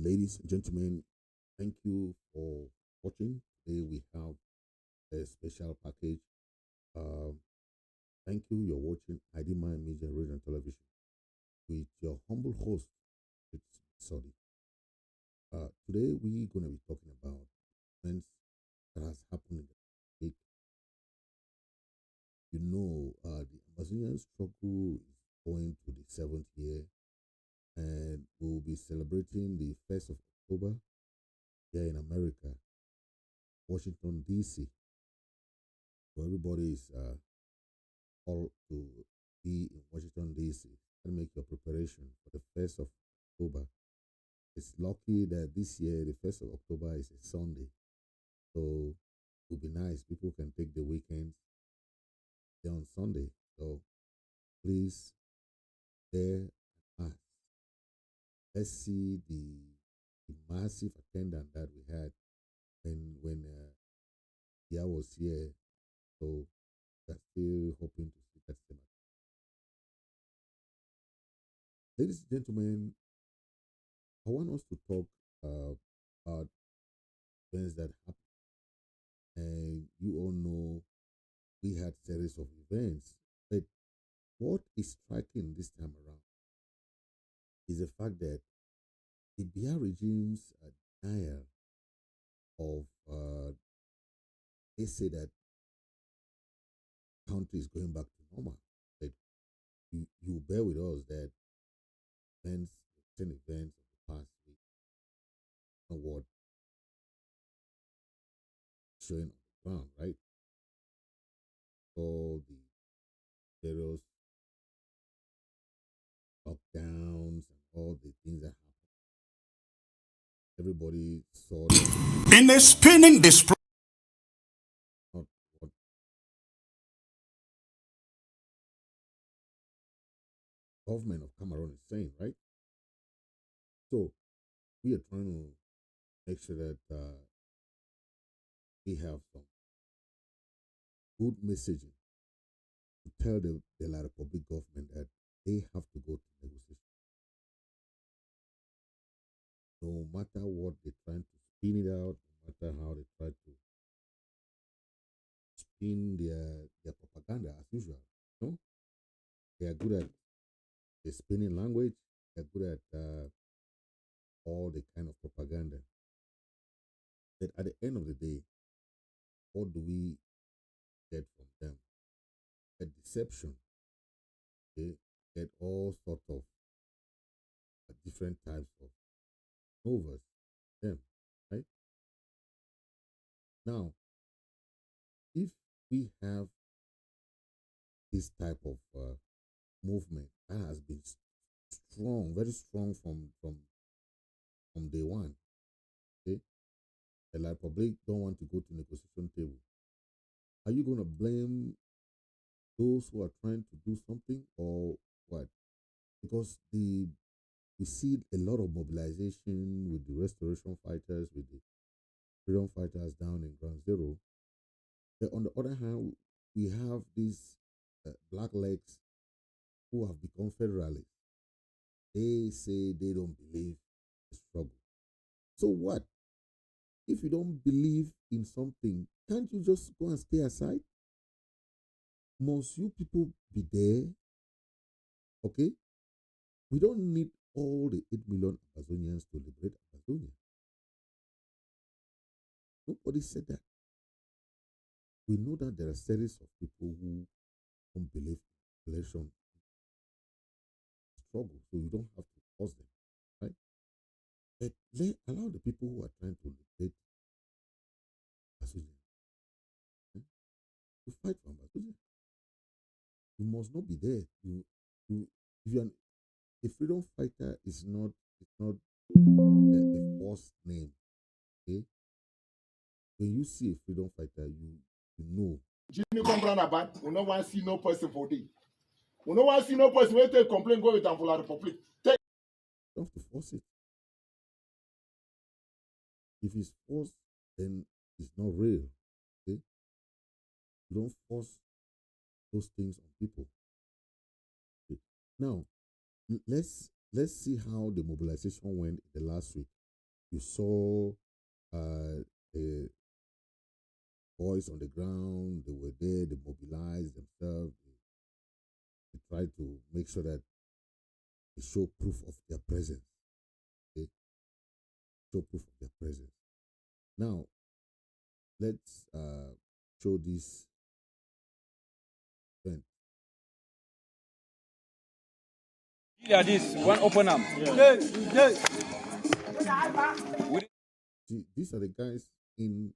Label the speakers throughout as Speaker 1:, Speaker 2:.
Speaker 1: Ladies and gentlemen, thank you for watching. Today we have a special package. Um, Thank you. You're watching IMM Media Radio and Television with your humble host, it's Saudi. Today we're going to be talking about events that has happened in the week. The Amazonian struggle is going to the seventh year, and we'll be celebrating the 1st of October here in America, Washington, D.C. So everybody is all to be in Washington, D.C. and make your preparation for the 1st of October. It's lucky that this year, the 1st of October is a Sunday. So it would be nice. People can take the weekends there on Sunday. So please, there and ask. Let's see the massive attendance that we had when Dia was here. So we're still hoping to see that same. Ladies and gentlemen, I want us to talk about events that happened. And you all know we had series of events. But what is striking this time around is the fact that the Biya regime's denial of they say that country is going back to normal. But you bear with us that events, recent events of the past week, and what showing on the ground, right? All the various lockdowns and all the things that happened. Everybody saw that
Speaker 2: In a spinning display.
Speaker 1: not what government of Cameroon is saying, right? So we are trying to make sure that we have some good messaging to tell the La Republic government that they have to go to negotiation. No matter what they're trying to spin it out, no matter how they try to spin their propaganda as usual. No, they are good at the spinning language. They're good at all the kind of propaganda. But at the end of the day, what do we get from them? A deception. They get all sorts of different types of maneuvers. Them, right? Now, if we have this type of movement that has been strong, very strong from day one, okay, the La Republic don't want to go to negotiation table. Are you going to blame those who are trying to do something or what? Because we see a lot of mobilization with the restoration fighters, with the freedom fighters down in Ground Zero. But on the other hand, we have these black legs who have become federalists. They say they don't believe the struggle. So what? If you don't believe in something, can't you just go and stay aside? Must you people be there? Okay? We don't need all the 8 million Amazonians to liberate Amazonia. Nobody said that. We know that there are series of people who don't believe in election struggle, so you don't have to force them, right? But allow the people who are trying to liberate Amazonia to fight for Amazonia. You must not be there. You if you're a freedom fighter is not it's not a false name. Okay? When you see a freedom fighter, you know.
Speaker 3: Jimmy come round about, we no want to see no person for day. We no want to see no person wey take complaint go with am for La Republic.
Speaker 1: You don't have to force it. If it's forced, then it's not real. Okay? You don't force those things on people. Okay? Now, let's see how the mobilization went the last week. You saw the boys on the ground. They were there. They mobilized themselves. They tried to make sure that they show proof of their presence. Okay? Show proof of their presence. Now, let's show this event.
Speaker 2: Yeah, this one open arm.
Speaker 1: See, these are the guys in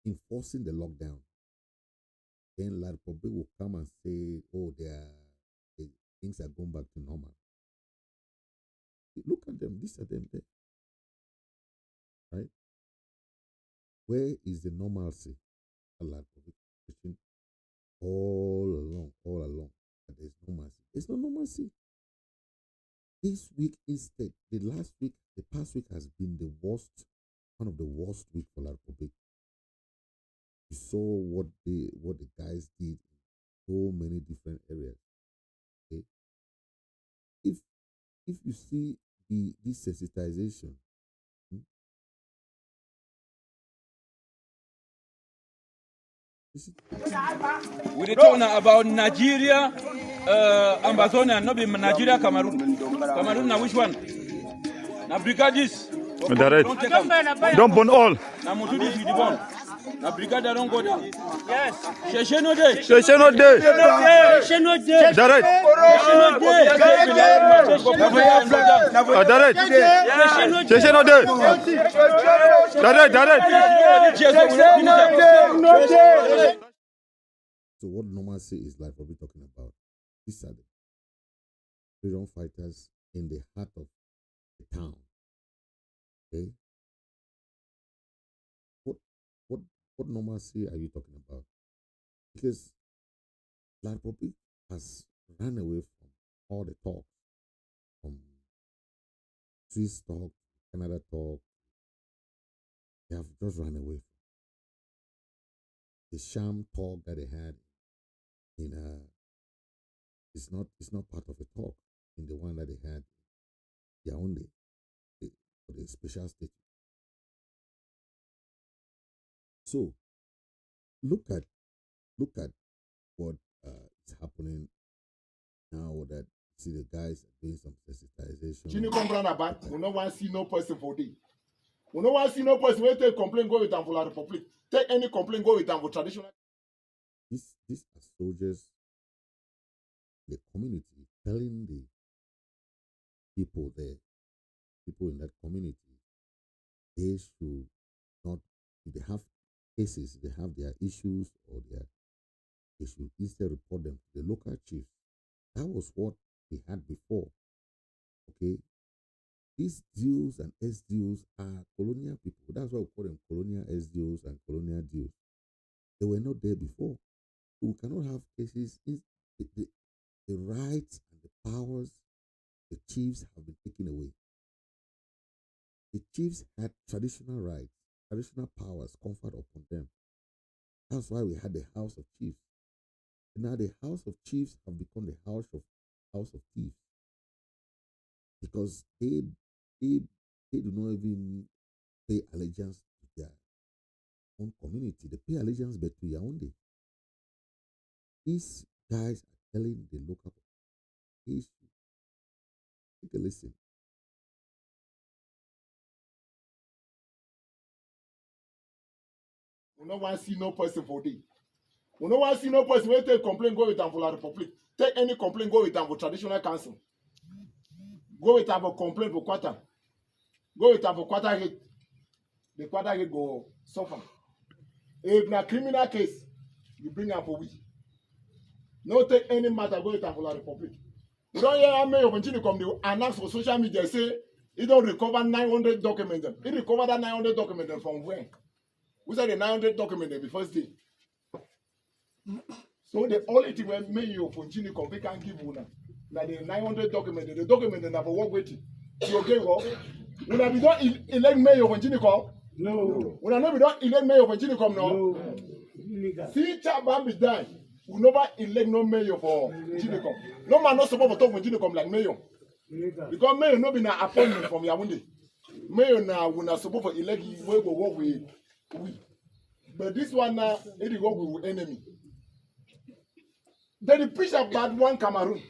Speaker 1: enforcing the lockdown. Then La Republic will come and say, "Oh, things are going back to normal." Look at them. These are them there, right? Where is the normalcy? La Republic preaching all along. But there's no mercy. There's no normalcy. This week instead, the past week has been the worst, one of the worst weeks for La Republic. You saw what the guys did in so many different areas. Okay, if you see this sensitization,
Speaker 2: we talking about Nigeria, Amazonia, not be Nigeria, Cameroon. Cameroon, now which one? Now brigadis.
Speaker 4: Don't burn all.
Speaker 2: Now Mutudi is the one. Now brigada don't go down. Yes. Shesheno day.
Speaker 4: Shesheno day.
Speaker 2: Shesheno day.
Speaker 4: Direct.
Speaker 2: Shesheno
Speaker 4: Direct. Shesheno day. Direct.
Speaker 1: So what normalcy is like? What we're talking about? These are the freedom fighters in the heart of the town. Okay. What normalcy are you talking about? Because La Republic has run away from all the talk, from Swiss talk, Canada talk. They have just run away from the sham talk that they had in it's not part of the talk in the one that they had in Yaoundé for the special state. So look at what is happening now that see the guys are doing some sensitization.
Speaker 3: Chini comprend about we no want see no person for day. We no want see no person when take complaint go with them for La Republic. Take any complaint go with them for traditional.
Speaker 1: These are soldiers, the community telling the people there, people in that community, they should not, if they have cases, they have their issues or they should instead report them to the local chief. That was what we had before. Okay. These DUs and SDUs are colonial people. That's why we call them colonial SDUs and colonial DUs. They were not there before. So we cannot have cases. The rights and the powers the chiefs have been taken away. The chiefs had traditional rights, traditional powers conferred upon them. That's why we had the House of Chiefs. And now the House of Chiefs have become the House of Thieves. Because they do not even pay allegiance to their own community. They pay allegiance but to Yaoundé. These guys are telling the local issue. Take a listen.
Speaker 3: We no want see no person for day. We no want see no person when take complaint go with them for La Republic. Take any complaint go with them for traditional council. Go with them for complaint for quarter. Go with them for quarter hit. The quarter hit go suffer. If na criminal case, you bring them for we. No take any matter go with them for La Republic. You don't hear how many of them come to announce for social media say he don't recover 900 documents. He recover that 900 documents from where? Who said the 900 documents the first day? So the only thing when mayor for Chini come, we can give you now the 900 documents, the document they never work with you. You okay, well? When I be done elect mayor for Chini come? No. When I know we don't elect mayor for Chini come now? No. See Chaban be done. We never elect no mayor for Chini come. No man not supposed to talk for Chini come like mayor. Because mayor no be an appointment from Yaoundé. Mayor now when I support for elect we go work with we. But this one now it go work with enemy. Then the preach about one Cameroon.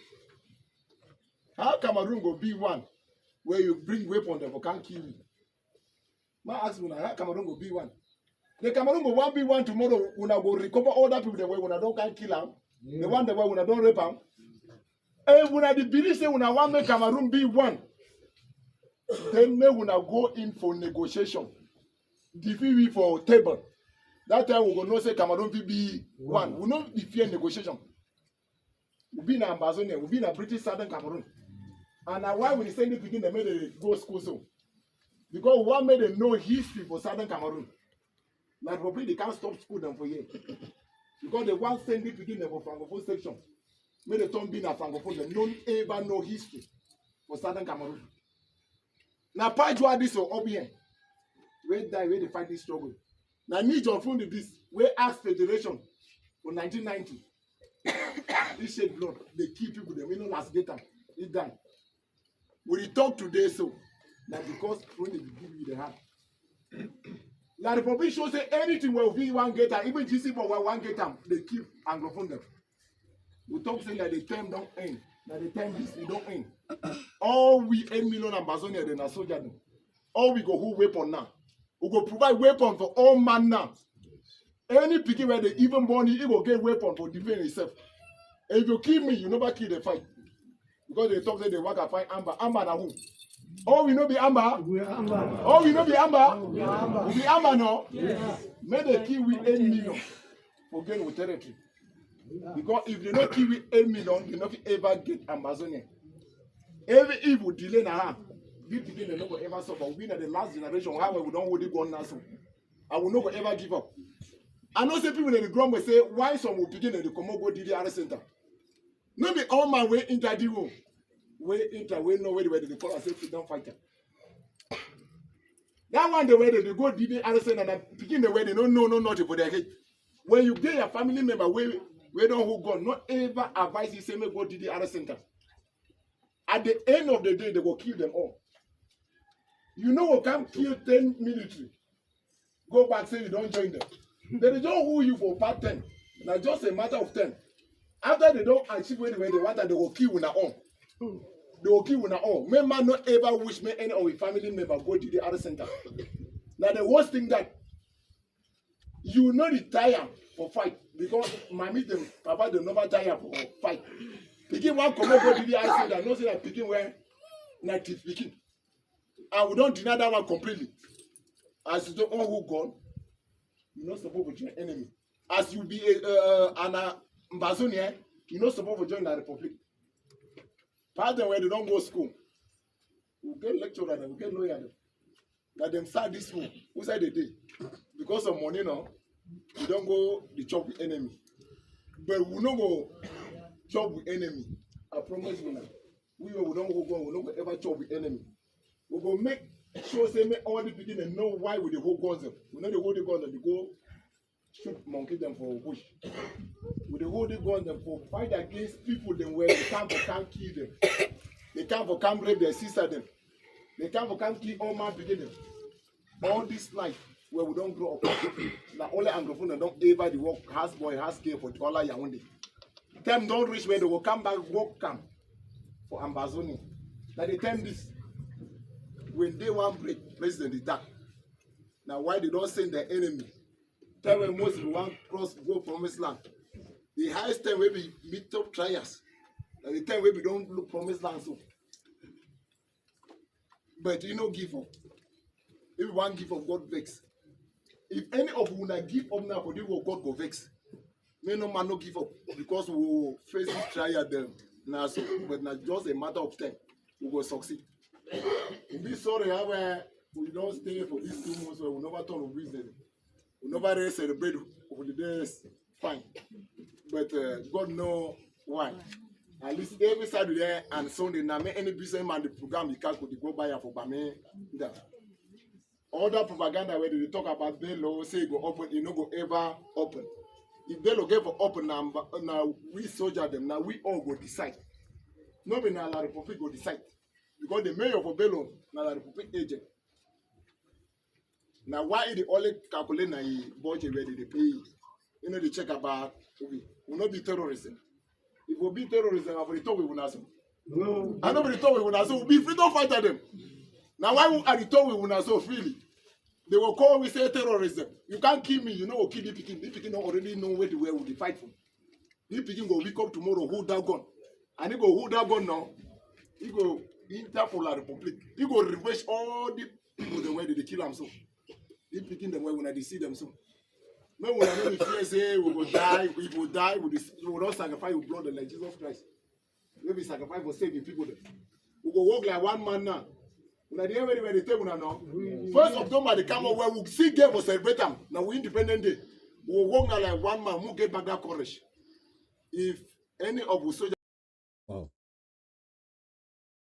Speaker 3: How Cameroon go be one where you bring weapon them for can't kill you? Ma ask me how Cameroon go be one. The Cameroon go one be one tomorrow when I go recover all that people the way when I don't can't kill them. The one the way when I don't rape them. And when I believe say when I want make Cameroon be one, then me when I go in for negotiation, defeat we for table. That time we go know say Cameroon be one. We not fear negotiation. We be in Ambazonia, we be in a British Southern Cameroon. And now why we send it begin they made they go school so? Because one made them know history for Southern Cameroon. Like probably they can't stop school them for years. Because they want send it begin them for Francophone section. Made the turn be in a Francophone, they don't ever know history for Southern Cameroon. Now Pajua this or OBN. Where die, where they fight this struggle. Now need your phone this. Where ask Federation for 1990. This shed blood, they kill people, they will not last data. It done. We talk today so that because when they give you the hand. Now the public show say anything will be one get them, even GC for one get them, they keep anglophone them. We talk saying that the term don't end. That the term this we don't end. All we 8 million Amazonia then are soldier. All we go who weapon now. We go provide weapon for all man now. Any picking where they even born it will get weapon for defend itself. And if you kill me, you never kill the fight. Because they talk that they want to fight Amber. Amber na who? Oh, we know be Amber. We are Amber. Oh, we know be Amber. We are Amber. We be Amber no? Yes. May they kill with 8 million for gain with territory. Because if they don't kill with 8 million, they don't ever get Amazonia. Every evil delay na we begin they not ever suffer. We are the last generation. However, we don't hold it gun now so. I will not ever give up. I know say people in the ground will say why some will begin in the Komogo DDR center. No be all my way into the room. Way into way no way the way they call us say freedom fighter. That one the way they go DDR center and begin the way they don't know nothing for their head. When you get your family member we don't hold gun, not ever advise you say me go DDR center. At the end of the day they will kill them all. You know what can kill 10 military. Go back say you don't join them. They don't who you for part 10. Now just a matter of 10. After they don't achieve where they want, they will kill una own. They will kill una own. Me man not ever wish me any of a family member go to the other center. Now the worst thing that you not retire for fight because mommy them papa they never tire for fight. Picking one come go to the other center. No say that picking where native picking. And we don't deny that one completely. As you don't know who gone. You're not supposed to join enemy. As you be an Ambazonia, you're not supposed to join the Republic. Part them where they don't go to school. We get lecturer them, we get lawyer them. That them start this school. Who said they did? Because of money now, we don't go the chop with enemy. But we don't go chop with enemy. I promise you now. We don't go ever chop with enemy. We go make sure say make all the people and know why we the whole guns them. We know the whole guns them, they go shoot monkey them for bush. We the whole guns them for fight against people them where they can't kill them. They can't rape their sister them. They can't kill all man begin them. All this life where we don't grow up. Now only Anglophone don't ever the work house boy house care for all Yaoundé. Them don't reach where they will come back work camp for Ambazonia. Now they tell this. When they want break, president is that. Now why they don't send their enemy? Tell when most people want cross go promised land. The highest time where we meet up trials. And the time where we don't look promised land so. But you know give up. If one give up, God vex. If any of you not give up now for this world, God go vex. May no man no give up because we will face this trial them now so but not just a matter of time. We will succeed. We be sorry how we don't stay for these 2 months where we never turn of business. We never really celebrate over the days fine. But God know why. At least every Saturday and Sunday now any business man the program you can't go buy for Bame. All that propaganda where they talk about Bello say go open, you know go ever open. If Bello gave open now we soldier them, now we all go decide. Nobody now La Republic go decide. Because the mayor for Bello, now the Republic agent. Now, why the only calculate na budget where they pay? You know, they check about will not be terrorism. If we be terrorism, I will talk with Unaso. No. I know we talk with Unaso. We freedom fighter them. Now, why are you talking with Unaso freely? They will call we say terrorism. You can't kill me. You know, kill the Peking. The Peking don't already know where we fight for. The Peking go wake up tomorrow, hold that gun, and he go hold that gun now. He go Interpol Republic. He go reverse all the people the way they kill them so. He picking them when they see them so. No one know if you say we will die, we will die, we will not sacrifice with blood like Jesus Christ. Maybe sacrifice for saving people. There. We go walk like one man now. When they everywhere they tell now. First October they come out where we see game for celebrate them. Now we Independent Day. We will walk now like one man who get back that courage. If any of us soldiers.
Speaker 1: Wow.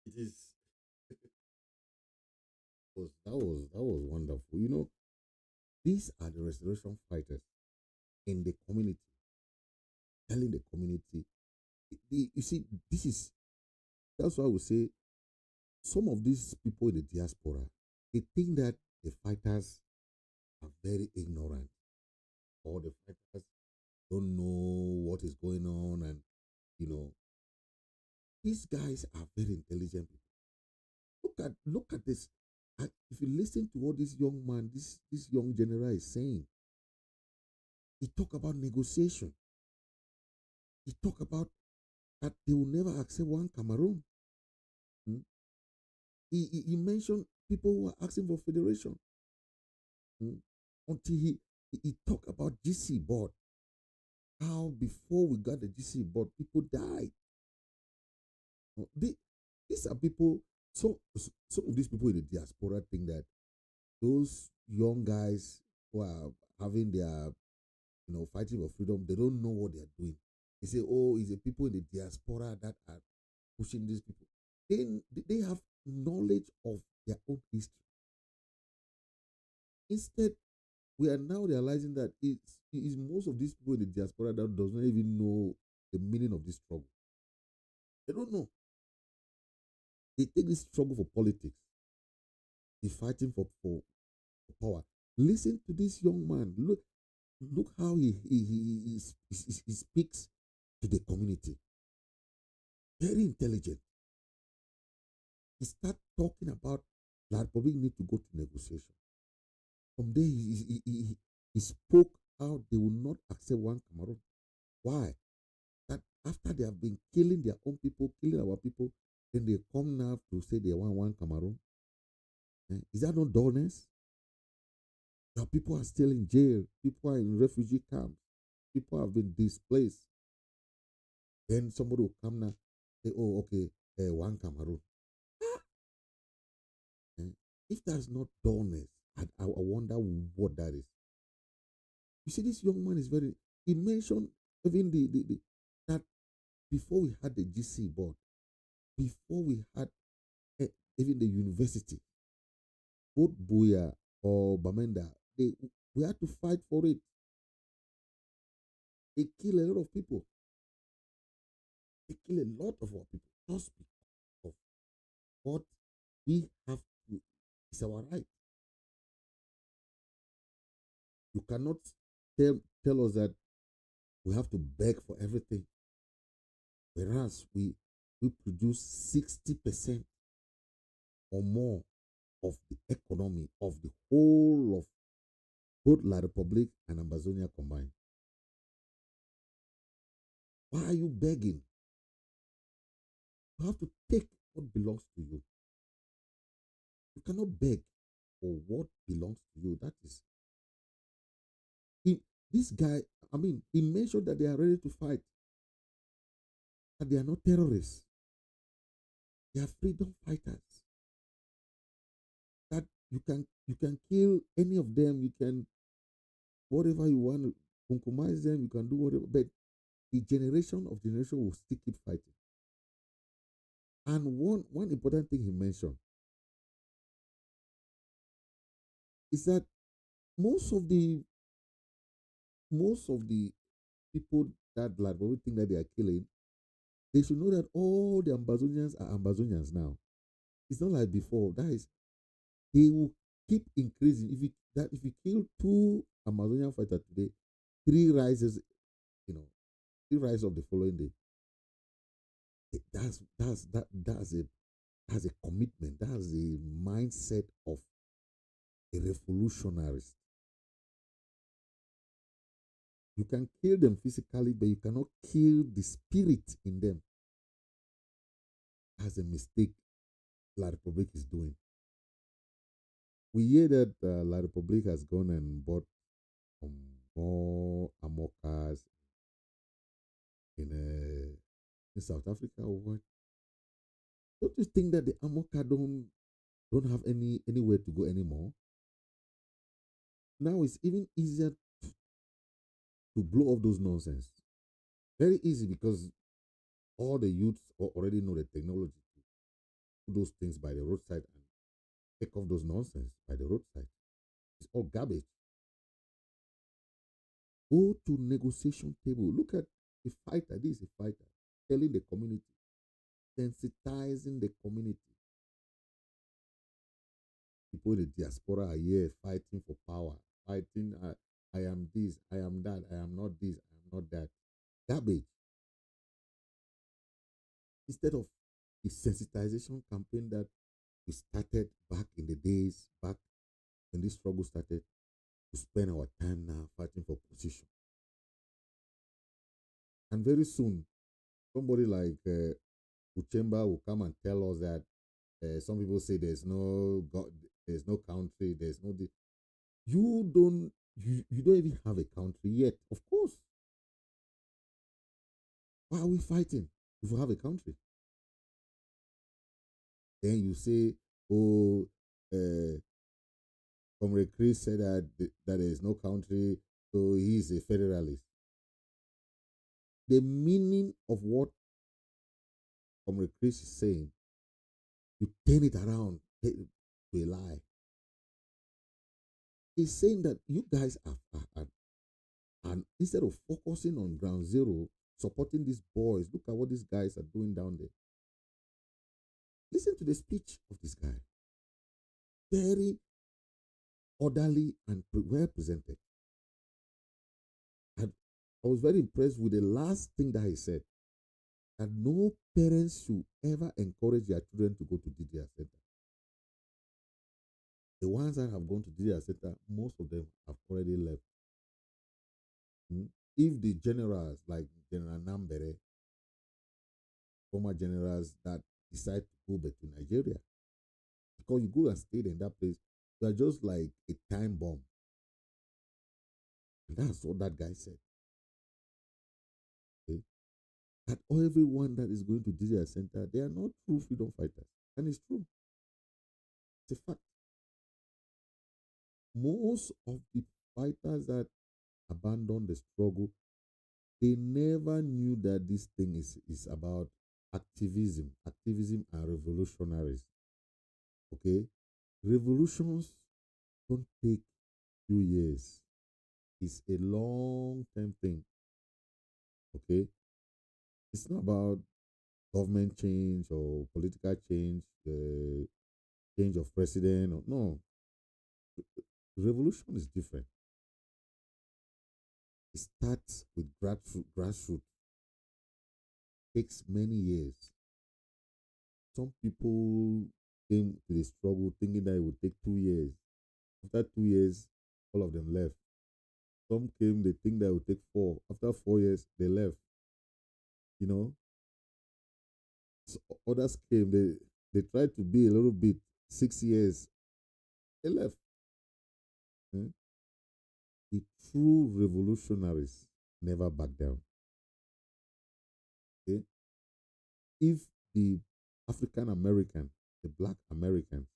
Speaker 1: It is. That was wonderful. You know, these are the restoration fighters in the community, telling the community. You see, that's why I would say some of these people in the diaspora, they think that the fighters are very ignorant, or the fighters don't know what is going on, and you know, these guys are very intelligent people. Look at this. If you listen to what this young man, this young general is saying, he talk about negotiation. He talk about that they will never accept one Cameroon. He mentioned people who are asking for federation. Until he talked about GC board. How before we got the GC board, people died. These are people. Some of these people in the diaspora think that those young guys who are having their, fighting for freedom, they don't know what they are doing. They say, oh, it's the people in the diaspora that are pushing these people. They have knowledge of their own history. Instead, we are now realizing that it is most of these people in the diaspora that does not even know the meaning of this struggle. They don't know. They take this struggle for politics. They're fighting for power. Listen to this young man. Look how he speaks to the community. Very intelligent. He started talking about the Republic need to go to negotiation. From there, he spoke how they will not accept one Cameroon. Why? That after they have been killing their own people, killing our people, then they come now to say they want one Cameroon. Is that not dullness? Your people are still in jail. People are in refugee camps. People have been displaced. Then somebody will come now say, oh, okay, one Cameroon. If that's not dullness, I wonder what that is. You see, this young man is he mentioned even that before we had the GC board, before we had even the university, both Buya or Bamenda, we had to fight for it. They kill a lot of people. They kill a lot of our people just because of what we have to. It's our right. You cannot tell us that we have to beg for everything. Whereas we produce 60% or more of the economy of the whole of both La Republique and Ambazonia combined. Why are you begging? You have to take what belongs to you. You cannot beg for what belongs to you. That is. This guy, he mentioned that they are ready to fight. That they are not terrorists. They are freedom fighters. That you can kill any of them. You can whatever you want to compromise them. You can do whatever. But the generation will still keep fighting. And one important thing he mentioned is that most of the people that we think that they are killing, they should know that all the Ambazonians are Ambazonians now. It's not like before. That is, they will keep increasing. If you kill 2 Amazonian fighters today, 3 rises, you know, 3 rise of the following day. That's a commitment. That's a mindset of a revolutionarist. You can kill them physically, but you cannot kill the spirit in them. That's a mistake La Republic is doing. We hear that La Republic has gone and bought more ammo cars in South Africa or what? Don't you think that the ammo car don't have anywhere to go anymore? Now it's even easier to blow off those nonsense. Very easy, because all the youths already know the technology to put those things by the roadside and take off those nonsense by the roadside. It's all garbage. Go to negotiation table. Look at a fighter. This is a fighter telling the community, sensitizing the community. People in the diaspora are here fighting for power, fighting. I am this, I am that, I am not this, I am not that. Garbage. Instead of the sensitization campaign that we started back in the days, back when this struggle started, to spend our time now fighting for position. And very soon, somebody like Ucheba will come and tell us that some people say there's no God, there's no country, there's no. You don't even have a country yet. Of course. Why are we fighting if we have a country? Then you say, oh, Comrade Chris said that there is no country, so he's a federalist. The meaning of what Comrade Chris is saying, you turn it around to a lie. He's saying that you guys are and instead of focusing on ground zero, supporting these boys, look at what these guys are doing down there. Listen to the speech of this guy. Very orderly and well presented. And I was very impressed with the last thing that he said, that no parents should ever encourage their children to go to DDR Center. The ones that have gone to DDR Center, most of them have already left. If the generals like General Nambere, former generals that decide to go back to Nigeria, because you go and stay in that place, you are just like a time bomb. And that's what that guy said. Okay? That everyone that is going to DDR Center, they are not true freedom fighters. And it's true. It's a fact. Most of the fighters that abandoned the struggle, they never knew that this thing is about activism and revolutionaries. Okay? Revolutions don't take few years. It's a long-term thing. Okay? It's not about government change or political change, change of president. No. Revolution is different. It starts with grassroots. Takes many years. Some people came to the struggle thinking that it would take 2 years. After 2 years, all of them left. Some came, they think that it would take 4. After 4 years, they left. You know? So others came, they tried to be a little bit, 6 years. They left. The true revolutionaries never back down. Okay? If the African American, the Black Americans,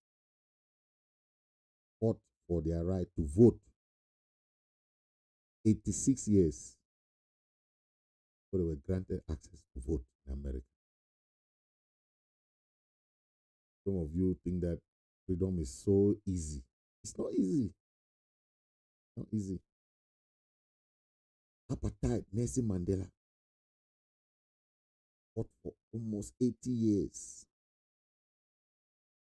Speaker 1: fought for their right to vote 86 years before they were granted access to vote in America. Some of you think that freedom is so easy. It's not easy. Not easy. Apartheid, Nelson Mandela fought for almost 80 years.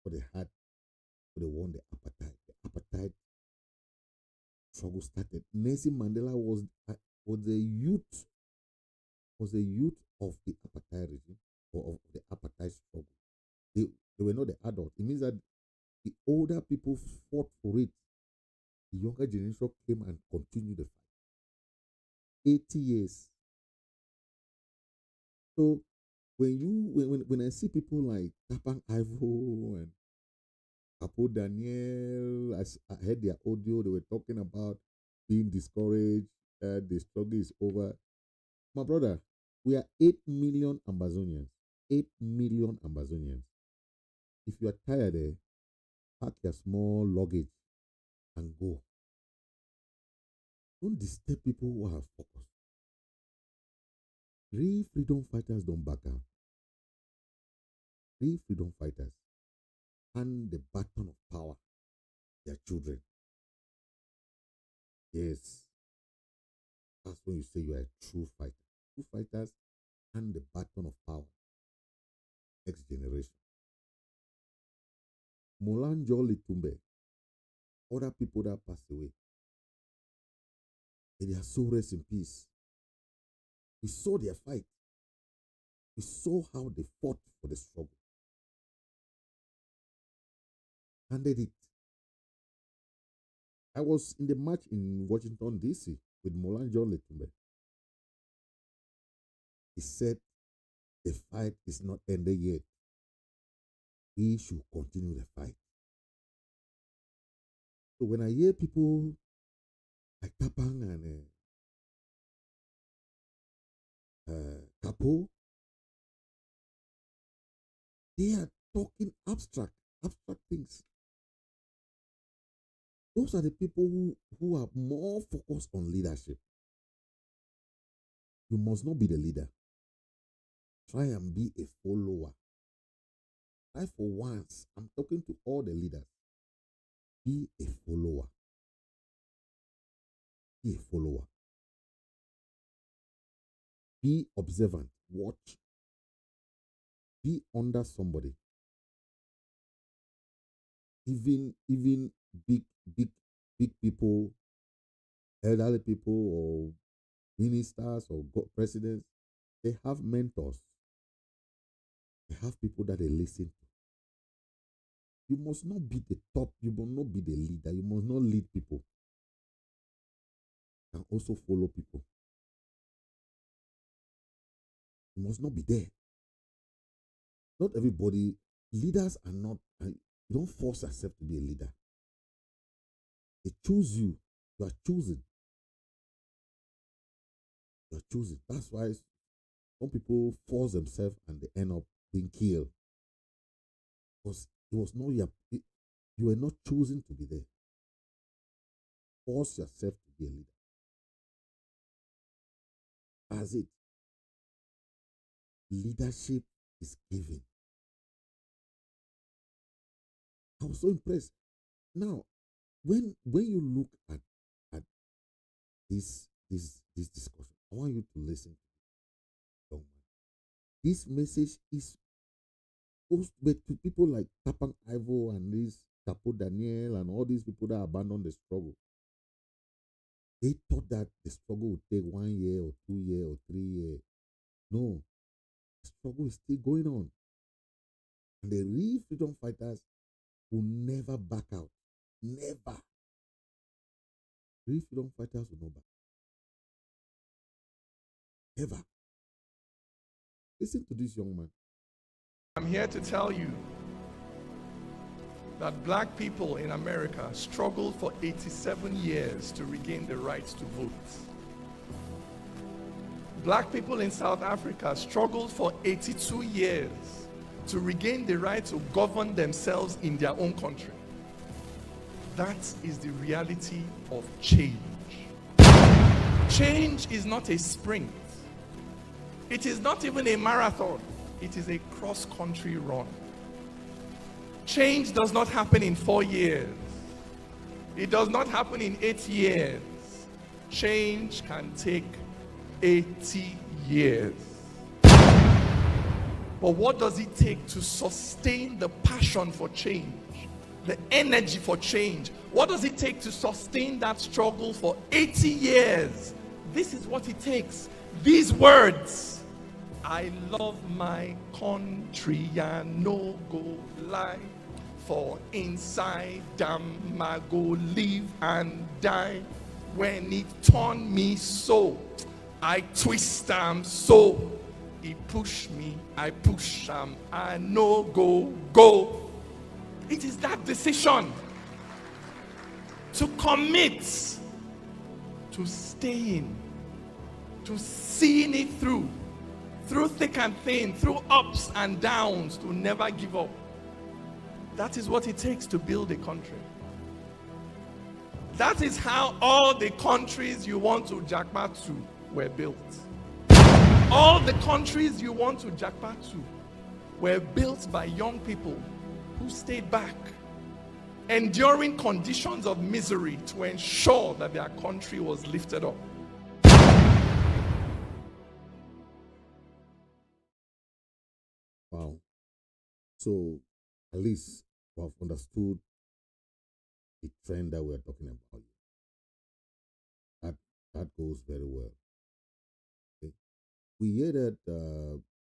Speaker 1: But they won the apartheid. The apartheid struggle started. Nelson Mandela was a youth of the apartheid regime or of the apartheid struggle. They were not the adults. It means that the older people fought for it. The younger generation came and continued the fight. 80 years. So when I see people like Tapang Ivo and Apo Daniel, I heard their audio, they were talking about being discouraged, the struggle is over. My brother, we are 8 million Amazonians. 8 million Amazonians. If you are tired, pack your small luggage and go. Don't disturb people who are focused. Real freedom fighters don't back out. Real freedom fighters hand the baton of power to their children. Yes. That's when you say you are a true fighter. True fighters hand the baton of power. Next generation. Molanjo Litumbe, other people that passed away, may their soul rest in peace. We saw their fight. We saw how they fought for the struggle. Handed it. I was in the march in Washington, D.C. with Molanjo Litumbe. He said, the fight is not ended yet. We should continue the fight. So when I hear people like Tapang and Capo, they are talking abstract things. Those are the people who are more focused on leadership. You must not be the leader. Try and be a follower. I, for once, I'm talking to all the leaders. Be a follower. Be a follower. Be observant. Watch. Be under somebody. Even big people, elderly people, or ministers or presidents, they have mentors. They have people that they listen to. You must not be the top. You must not be the leader. You must not lead people. You can also follow people. You must not be there. Not everybody, leaders are not, you don't force yourself to be a leader. They choose you. You are chosen. You are chosen. That's why some people force themselves and they end up being killed. Because it was not you were not chosen to be there. Force yourself to be a leader. That's it. Leadership is given. I was so impressed. Now, when you look at this discussion, I want you to listen to this young man. This message is to people like Tapang Ivo and this Capo Daniel and all these people that abandoned the struggle. They thought that the struggle would take 1 year or 2 years or 3 years. No, the struggle is still going on. And the real freedom fighters will never back out. Never. Real freedom fighters will not back out. Ever. Listen to this young man.
Speaker 5: I'm here to tell you that black people in America struggled for 87 years to regain the rights to vote. Black people in South Africa struggled for 82 years to regain the right to govern themselves in their own country. That is the reality of change. Change is not a sprint. It is not even a marathon. It is a cross-country run. Change does not happen in 4 years. It does not happen in 8 years. Change can take 80 years. But what does it take to sustain the passion for change? the energy for change. What does it take to sustain that struggle for 80 years? This is what it takes. These words, I love my country and no go lie, for inside them I go live and die. When it turn me so, I twist so. He push me, I push I no go. It is that decision to commit to staying, to seeing it through thick and thin, through ups and downs, to never give up. That is what it takes to build a country. That is how all the countries you want to jackpot to were built. All the countries you want to jackpot to were built by young people who stayed back, enduring conditions of misery to ensure that their country was lifted up.
Speaker 1: Wow. So at least we have understood the trend that we're talking about. That goes very well. Okay. We hear that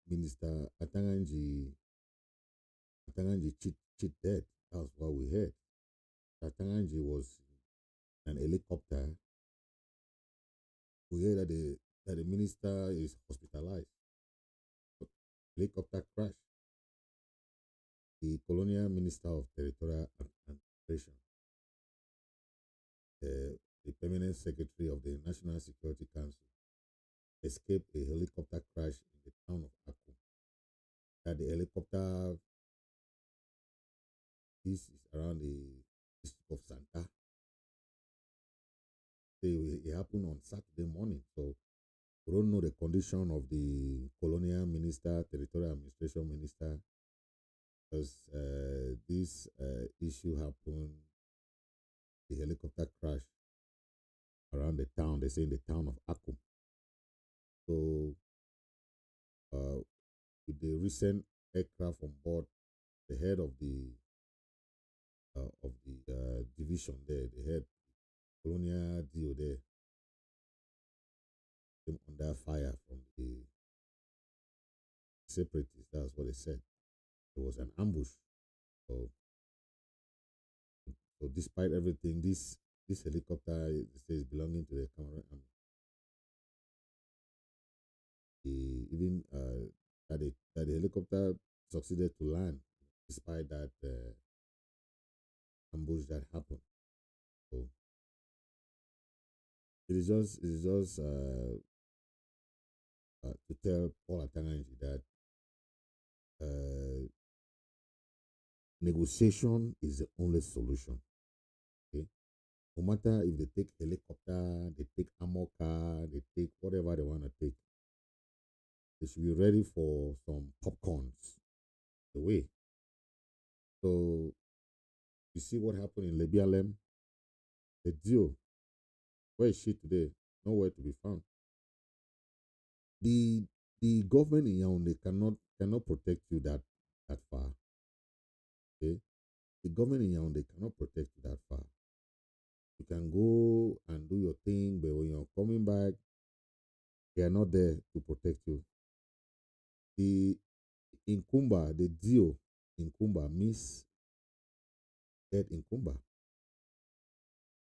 Speaker 1: Minister Atanganji cheat dead. That's what we heard. Atanganji was in an helicopter. We hear that the minister is hospitalized. Helicopter crash. The Colonial Minister of Territorial Administration, the Permanent Secretary of the National Security Council, escaped a helicopter crash in the town of Aku. That the helicopter, this is around the district of Santa. It happened on Saturday morning, so we don't know the condition of the Colonial Minister, Territorial Administration Minister, because this issue happened, the helicopter crash around the town. They say in the town of Aku. So, with the recent aircraft on board, the head of the division there, the head Colonial DO there, came under fire from the separatists. That's what they said. It was an ambush. So despite everything, this helicopter says belonging to the Cameroon army. Even that the helicopter succeeded to land despite that ambush that happened. So it is just to tell Paul Atanganji that negotiation is the only solution. Okay, no matter if they take helicopter, they take armor car, they take whatever they want to take, they should be ready for some popcorns the way. So you see what happened in Lebialem? The deal. Where is she today? Nowhere to be found. The government in Yaoundé cannot protect you that far. Okay? The government in Yaoundé cannot protect you that far. You can go and do your thing, but when you're coming back, they are not there to protect you. The deal in Kumba means dead in Kumba.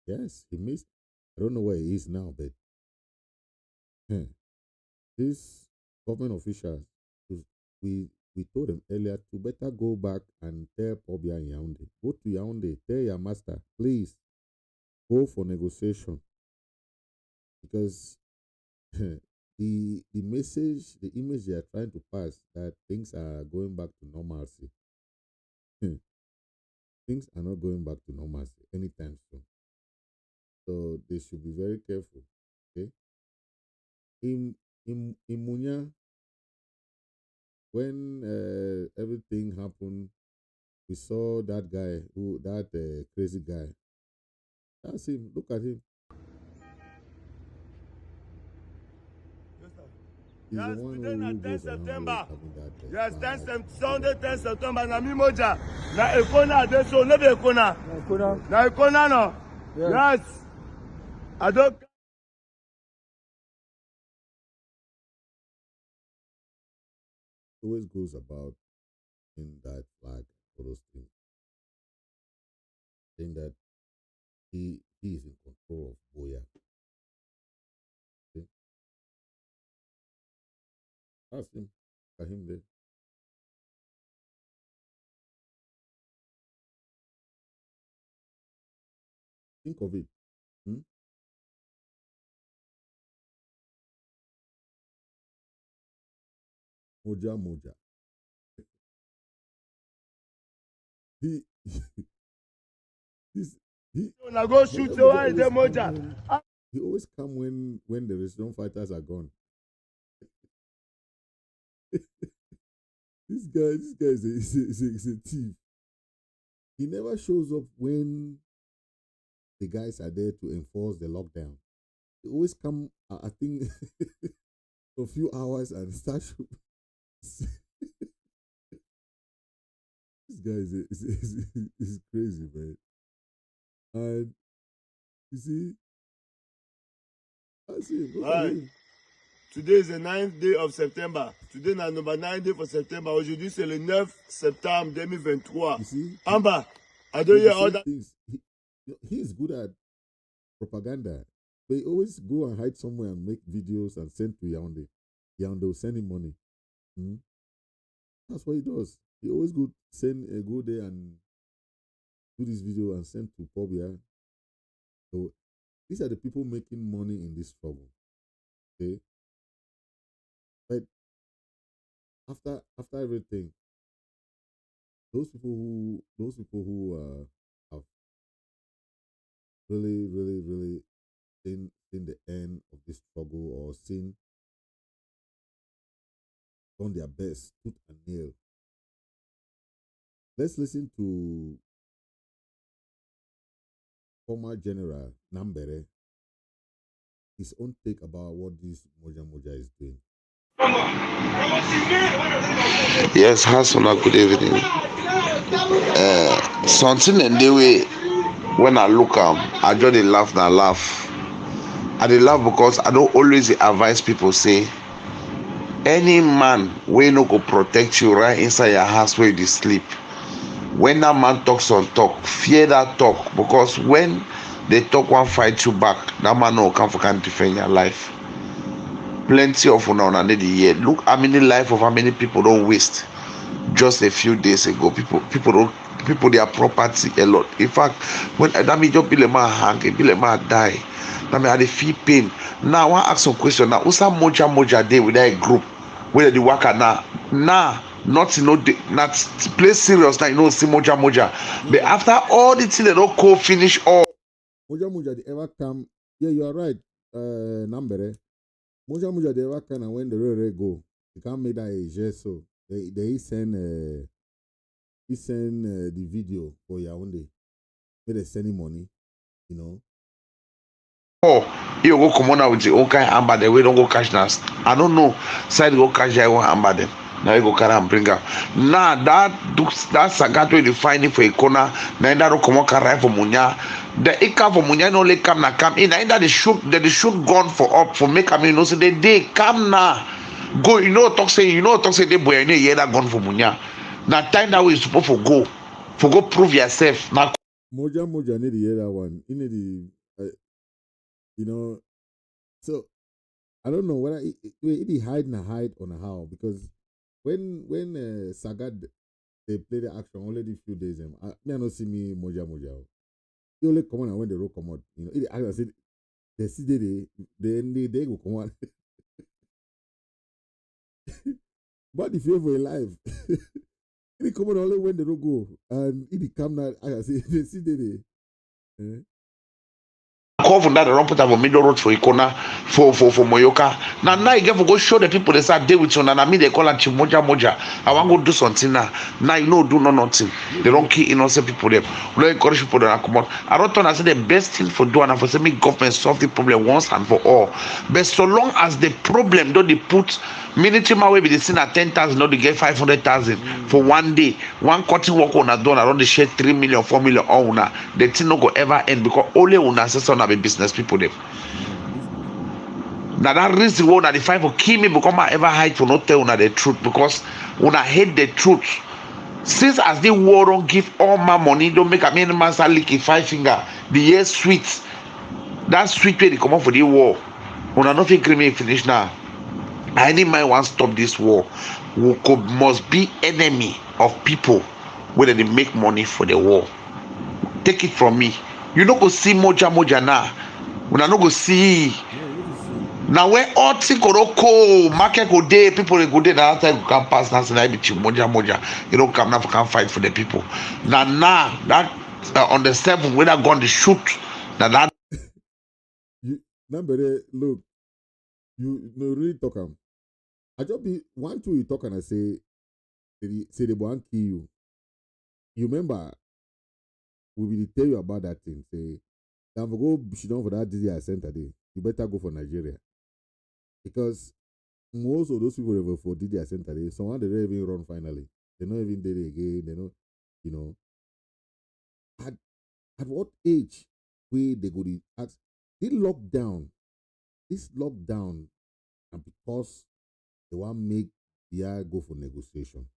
Speaker 1: Yes, he missed. I don't know where he is now, but these government officials, we told them earlier to better go back and tell Pobia in Yaoundé. Go to Yaoundé, tell your master, please, go for negotiation. Because the message, the image they are trying to pass that things are going back to normalcy. Things are not going back to normalcy anytime soon. So they should be very careful. Okay. In Munya, when everything happened, we saw that guy, crazy guy. That's him. Look at him. He's
Speaker 6: Yes,
Speaker 1: the one
Speaker 6: today na
Speaker 1: who
Speaker 6: 10
Speaker 1: goes around
Speaker 6: September.
Speaker 1: always having that.
Speaker 6: Yes, Sunday 10 September. Na me Moja. Na Ekona dey so, no be Ekona. Na Ekona no. Yes. I don't.
Speaker 1: Always goes about in that flag for those things, saying that he is in control of Moja. Okay? Ask him, at him there. Think of it. Hmm? Moja. He he's, he
Speaker 6: Una go shoot
Speaker 1: Moja
Speaker 6: so why
Speaker 1: always
Speaker 6: dey
Speaker 1: come
Speaker 6: Moja?
Speaker 1: he always come when the restaurant fighters are gone. This guy is a thief. He never shows up when the guys are there to enforce the lockdown. He always come, I think, a few hours and start shooting. This guy is crazy, man. And you see, I see him. Look at
Speaker 6: Right.
Speaker 1: him.
Speaker 6: Today is the 9th day of September. Today na number 9 day for September. Aujourd'hui c'est le 9 septembre 2023.
Speaker 1: You see,
Speaker 6: Amba, I don't
Speaker 1: he
Speaker 6: hear all
Speaker 1: says
Speaker 6: that.
Speaker 1: things. He's good at propaganda. They always go and hide somewhere and make videos and send to Yaoundé. Yaoundé will send him money. Hmm? That's what he does. He always go there and do this video and send to Pobia. So these are the people making money in this struggle. Okay. But after everything, those people who have really seen the end of this struggle or done their best, tooth and nail. Let's listen to former General Nambere, his own take about what this Moja is doing.
Speaker 7: Yes, Hassan, good evening. Something in the way when I look I just dey laugh and laugh. I dey laugh because I don't always advise people say any man wey no go protect you right inside your house where you dey sleep. When that man talks on talk, fear that talk because when they talk one fight you back, that man no come defend your life. Plenty of una need the year. Look how many life of how many people don't waste just a few days ago. People their property a lot. In fact, when that mean just be a man hang, be a man die. That mean I dey feel pain. Now I want to ask some question. Now, what's that Moja day with that group where the worker now? Not not play serious now, see Moja. But after all the things they don't go finish all.
Speaker 1: Moja they ever come. Yeah, you are right, Nambere. Moja they ever come and when the railway go, you can't make that a gest so. They send the video for Yaoundé. Where they sending money, you know.
Speaker 7: Oh, you go come on with the own kind amber the way don't go catch us. I don't know. Side go catch that one amber them. Now you go carry and bring her. Now that sagat where you find it for a corner, now that come on carry for Munya. The ika for Munya no let come na come in. Now that they shoot gun for make I mean no say they come now. Go, talk say they boy any hear that gun for Munya. Now time that way you supposed to go prove yourself. Now
Speaker 1: Moja need to hear that one. You need the so I don't know whether it hide on a how because when Sagat they play the action only a few days I don't see me Moja. He only come on when the road come out. It I said they see they go come on. But if you ever alive, it come on only when the road go and it come now I say they see
Speaker 7: call from that, they don't put up a middle road for Ikona, for Moyoka. Now you get to go show the people they start deal with you. And I mean, they call it Moja. I want to go do something now. Now you know, do nothing. They don't kill innocent people there. We don't encourage people to come out. I don't think I say the best thing for doing and for saying government solve the problem once and for all. But so long as the problem don't they put military man will be the seen at 10,000, not to get 500,000 for one day. One cutting work on a done around the share 3 million, 4 million owner. The thing not go ever end because only una say some be business people them. Now that reason why the fight for kill me become I ever hide for not tell una the truth because una hate the truth. Since as the war don't give all my money, don't make a man master lick 5 finger. The year sweet. That sweet way they come up for the war. Una nothing creamy finish now. Any man wants to stop this war, we must be enemy of people where they make money for the war. Take it from me. You not go see Moja now. We not go see. Now when all things go market go day, people go day. That time you can pass now. Say Moja. You don't come now for can fight for the people. Now that on the 7th when I gone to shoot. Now that.
Speaker 1: Nambere, look, you really talk I just be 1 2 you talk and I say they won't kill you. You remember we will tell you about that thing. Say, don't go sit down for that DDI center day. You better go for Nigeria. Because most of those people ever for DDI center day, someone they don't even run finally. They're not even there again. They know, At what age where they go to at this lockdown, and because they want make BR go for negotiation.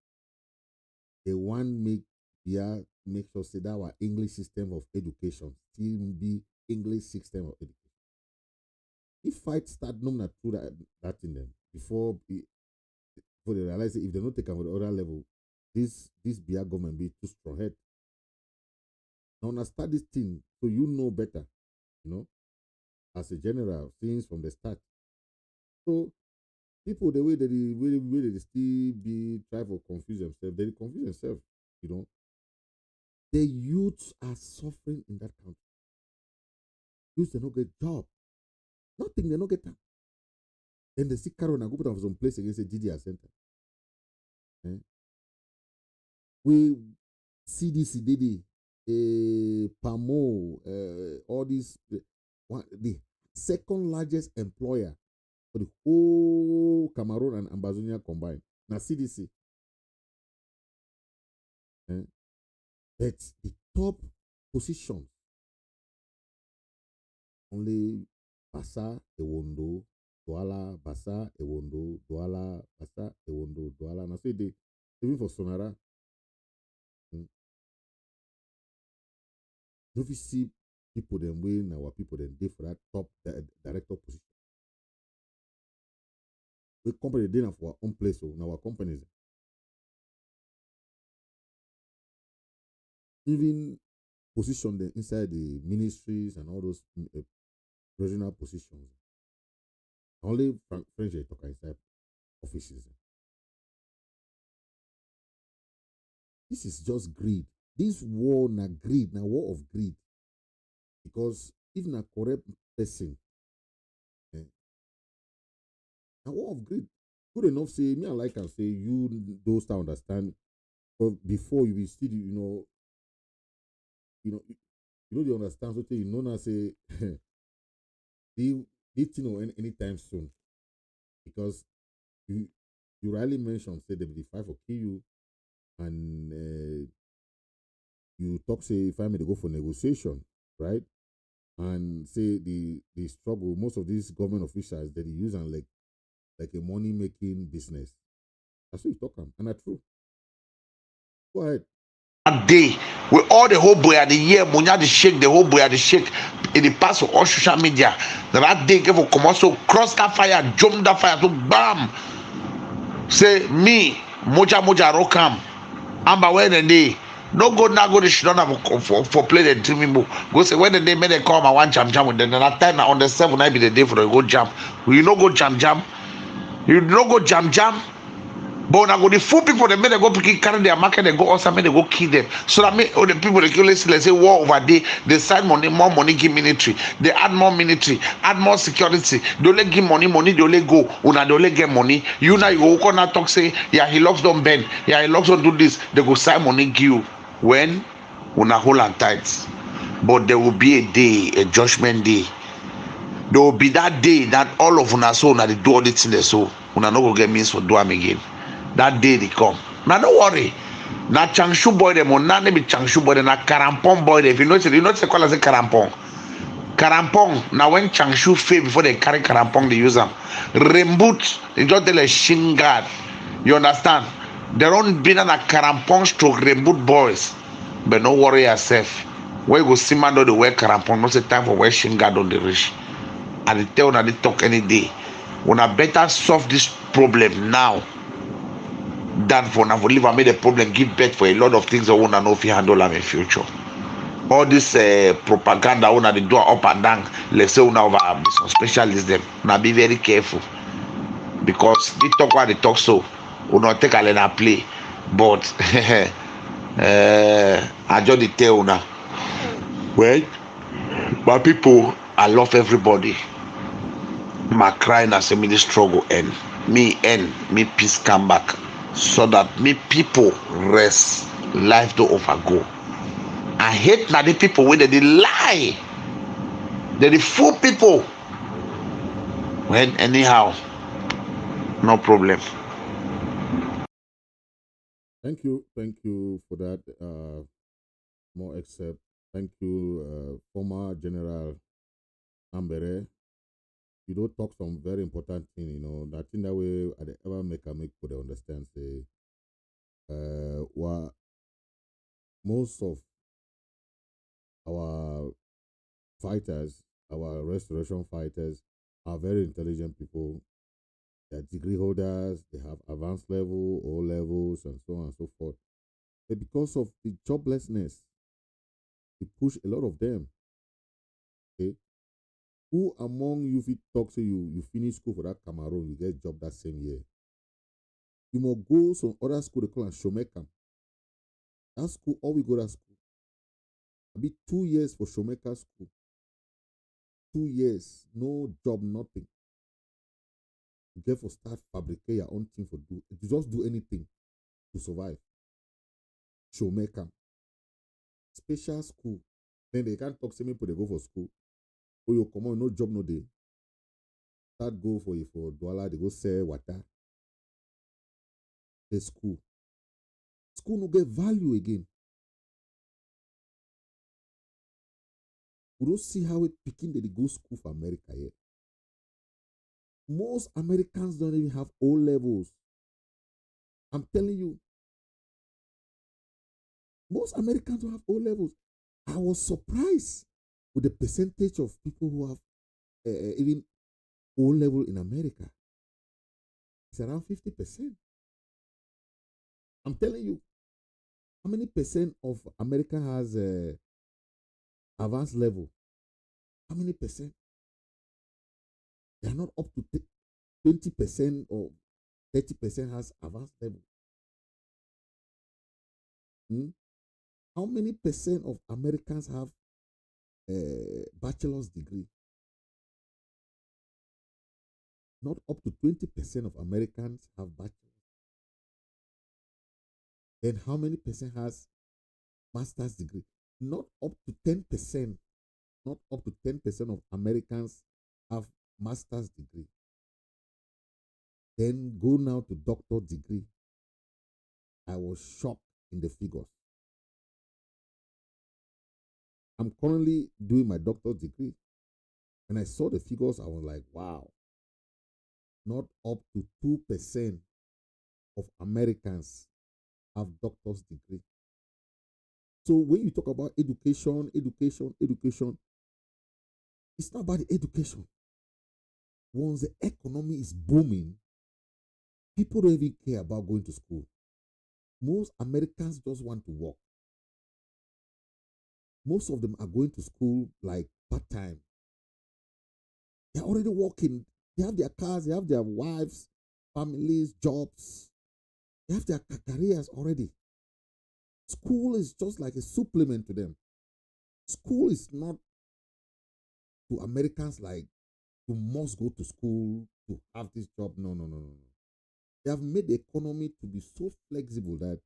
Speaker 1: They want make BR make sure say that our English system of education still be English system of education. If fight start not through that in them before they realize that if they don't take them to the other level, this BR government be too strong head. Now understand this thing so you know better, as a general, since from the start. So people the way that they still be try to confuse themselves, they confuse themselves, The youths are suffering in that country. Youths they don't get job. Nothing, they don't get that. Then they see Cameroon and go put them for some place against the GDR center. We CDC, DD, PAMO, all these, the second largest employer for the whole Cameroon and Ambazonia combined. Now CDC. But the top position only Basa, Ewondo, Douala, Basa, Ewondo, Douala, Basa, Ewondo, Douala. Now say they even for Sonara. If you see people then win our people then they for that top director position. We company dinner for our own place in our companies. Even position them inside the ministries and all those regional positions. Only French they talk inside offices. This is just greed. This war na greed, na war of greed. Because if na correct person, na war of greed. Good enough say me I like and say you those to understand. But before you will still they understand so you know now say this thing anytime soon. Because you rarely mention say they will fight for kill you and you talk say if I may go for negotiation, right? And say the struggle, most of these government officials that they use and like a money making business. That's what you talk on, and that's true. Go ahead.
Speaker 7: That day, with all the whole boy at the year, Moja the shake, the whole boy at the shake in the past of all social media. That day gave a commercial, cross that fire, jump that fire, to bam. Say me, Moja Rokam, Amba when the day. No go now go to Shidona for play the dreaming book. Go say when the day made they come I want jam with them. And that time on the 7th night be the day for the go jam. Will you no go jam? You no go jam? But now go the fool people they make they go carry their market, they go also make they go kill them. So that make all the people they kill, let's say war over there, they side money, more money give military, they add more military, add more security, they only give money, they only go, una they only get money. You now you go come and talk say, yeah, he locks don't bend, yeah, he locks don't do this, they go side money give you when una hold and tight. But there will be a day, a judgment day. There will be that day that all of una so una they do all the things they so una no go get means for do them again. That day they come. Now don't worry. Now Changshu boy them or not be Changshu boy them, na Karampong boy them. If you know say call as a Karampong. Karampong. Now when Changshu fail before they carry Karampong, they use them. Remboot, they just tell a shin guard. You understand? They don't be na Karampong stroke Remboot boys. But don't worry yourself. Where you go see man do the wear Karampong, not the time for wear shin guard on the rich. And they tell una they talk any day. Una better solve this problem now than for now for live and make the problem give birth for a lot of things that wanna know if you handle them in future. All this propaganda wanna they do up and down. Let's say una over some specialists them. Now be very careful because they talk what they talk so. We not take a lena play, but I just tell una. Well, my people, I love everybody. My crying as a mini struggle end. Me peace come back. So that me people rest, life don't overgo. I hate now the people when they lie. They the fool people. Well, anyhow, no problem.
Speaker 1: Thank you for that. More except, thank you, former General Nambere. You don't talk some very important thing, you know. That in that way, I ever make for the understand. Say, what most of our fighters, our restoration fighters, are very intelligent people. They are degree holders. They have advanced level, O levels, and so on and so forth. But because of the joblessness, we push a lot of them. Okay. Who among you, if it talks to you finish school for that Cameroon, you get job that same year. You must go some other school they call and Shomeka. That school, all we go to school. It'll be 2 years for Shomeka school. 2 years, no job, nothing. You get for start fabricate your own thing for do. You just do anything to survive. Shomeka. Special school. Then they can't talk to me but they go for school. Oh, you come on, no job, no day. Start go for Douala, they go sell water. The school. School no get value again. We don't see how it picking they go school for America yet. Most Americans don't even have O levels. I'm telling you. Most Americans don't have O levels. I was surprised with the percentage of people who have even O level in America. It's around 50%. I'm telling you, how many percent of America has advanced level? How many percent? They are not up to 20% or 30% has advanced level. How many percent of Americans have bachelor's degree? Not up to 20% of Americans have bachelor's. Then how many percent has master's degree? Not up to 10%. Not up to 10% of Americans have master's degree. Then go now to doctor degree. I was shocked in the figures. I'm currently doing my doctor's degree. When I saw the figures, I was like, wow. Not up to 2% of Americans have doctor's degree. So when you talk about education, it's not about the education. Once the economy is booming, people don't even care about going to school. Most Americans just want to work. Most of them are going to school like part-time. They're already working. They have their cars, they have their wives, families, jobs. They have their careers already. School is just like a supplement to them. School is not to Americans like you must go to school to have this job. No, no, no, no, no. They have made the economy to be so flexible that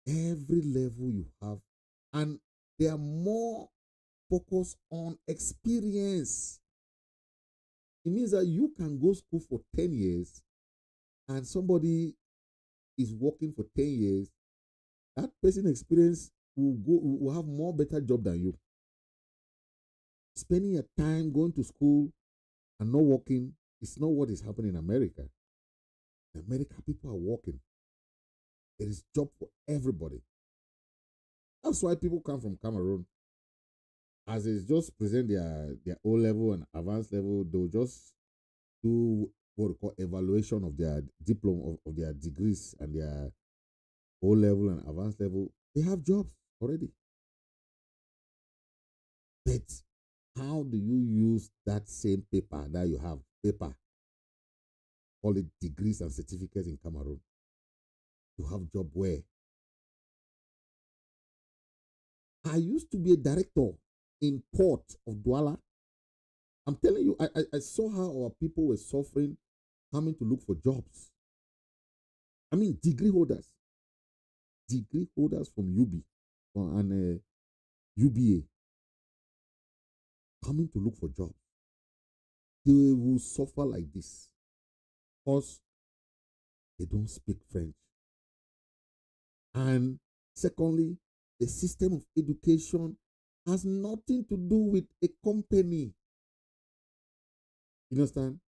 Speaker 1: every level you have, and they are more focused on experience. It means that you can go school for 10 years and somebody is working for 10 years. That person experience will have more better job than you. Spending your time going to school and not working is not what is happening in America. In America, people are working. There is job for everybody. That's why people come from Cameroon. As they just present their O level and advanced level, they'll just do what we call evaluation of their diploma, of their degrees and their O level and advanced level. They have jobs already. But how do you use that same paper that you have? Paper, call it degrees and certificates in Cameroon, to have job where? I used to be a director in port of Douala. I'm telling you, I saw how our people were suffering, coming to look for jobs. I mean, degree holders from UB and UBA coming to look for jobs. They will suffer like this because they don't speak French. And secondly, the system of education has nothing to do with a company. You understand?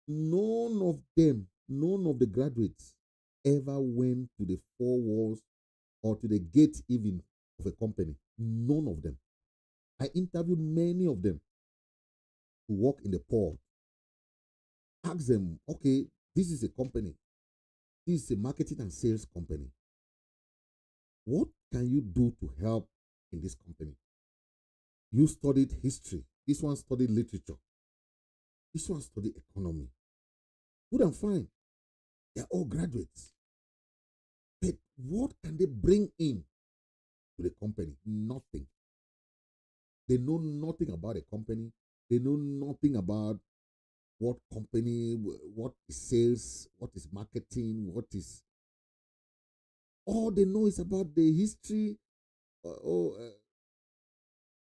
Speaker 1: None of the graduates ever went to the four walls or to the gate even of a company. None of them. I interviewed many of them who work in the port. Ask them, okay, this is a company. This is a marketing and sales company. What can you do to help in this company? You studied history. This one studied literature. This one studied economy. Good and fine. They're all graduates. But what can they bring in to the company? Nothing. They know nothing about a company. They know nothing about what company, what is sales, what is marketing, what is. All they know is about the history.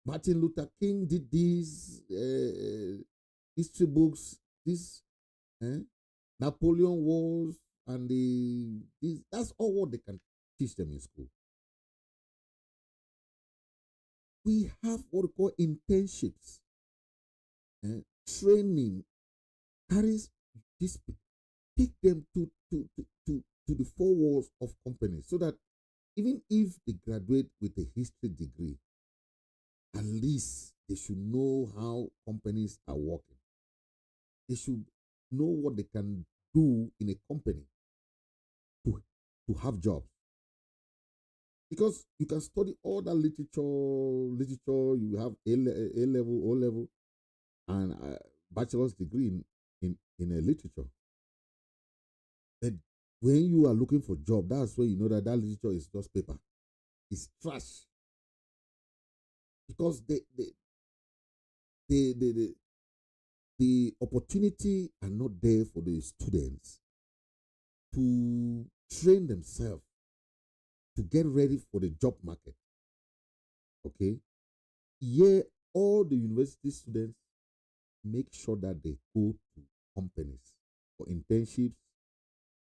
Speaker 1: Martin Luther King did this, history books, this, Napoleon Wars, and that's all what they can teach them in school. We have what we call internships, training, carries this, take them to the four walls of companies so that even if they graduate with a history degree, at least they should know how companies are working. They should know what they can do in a company to have jobs. Because you can study all that literature, you have A level, O level, and a bachelor's degree in a literature. But when you are looking for a job, that's when you know that literature is just paper. It's trash. Because the opportunity are not there for the students to train themselves to get ready for the job market. Okay? Yeah, all the university students make sure that they go to companies for internships.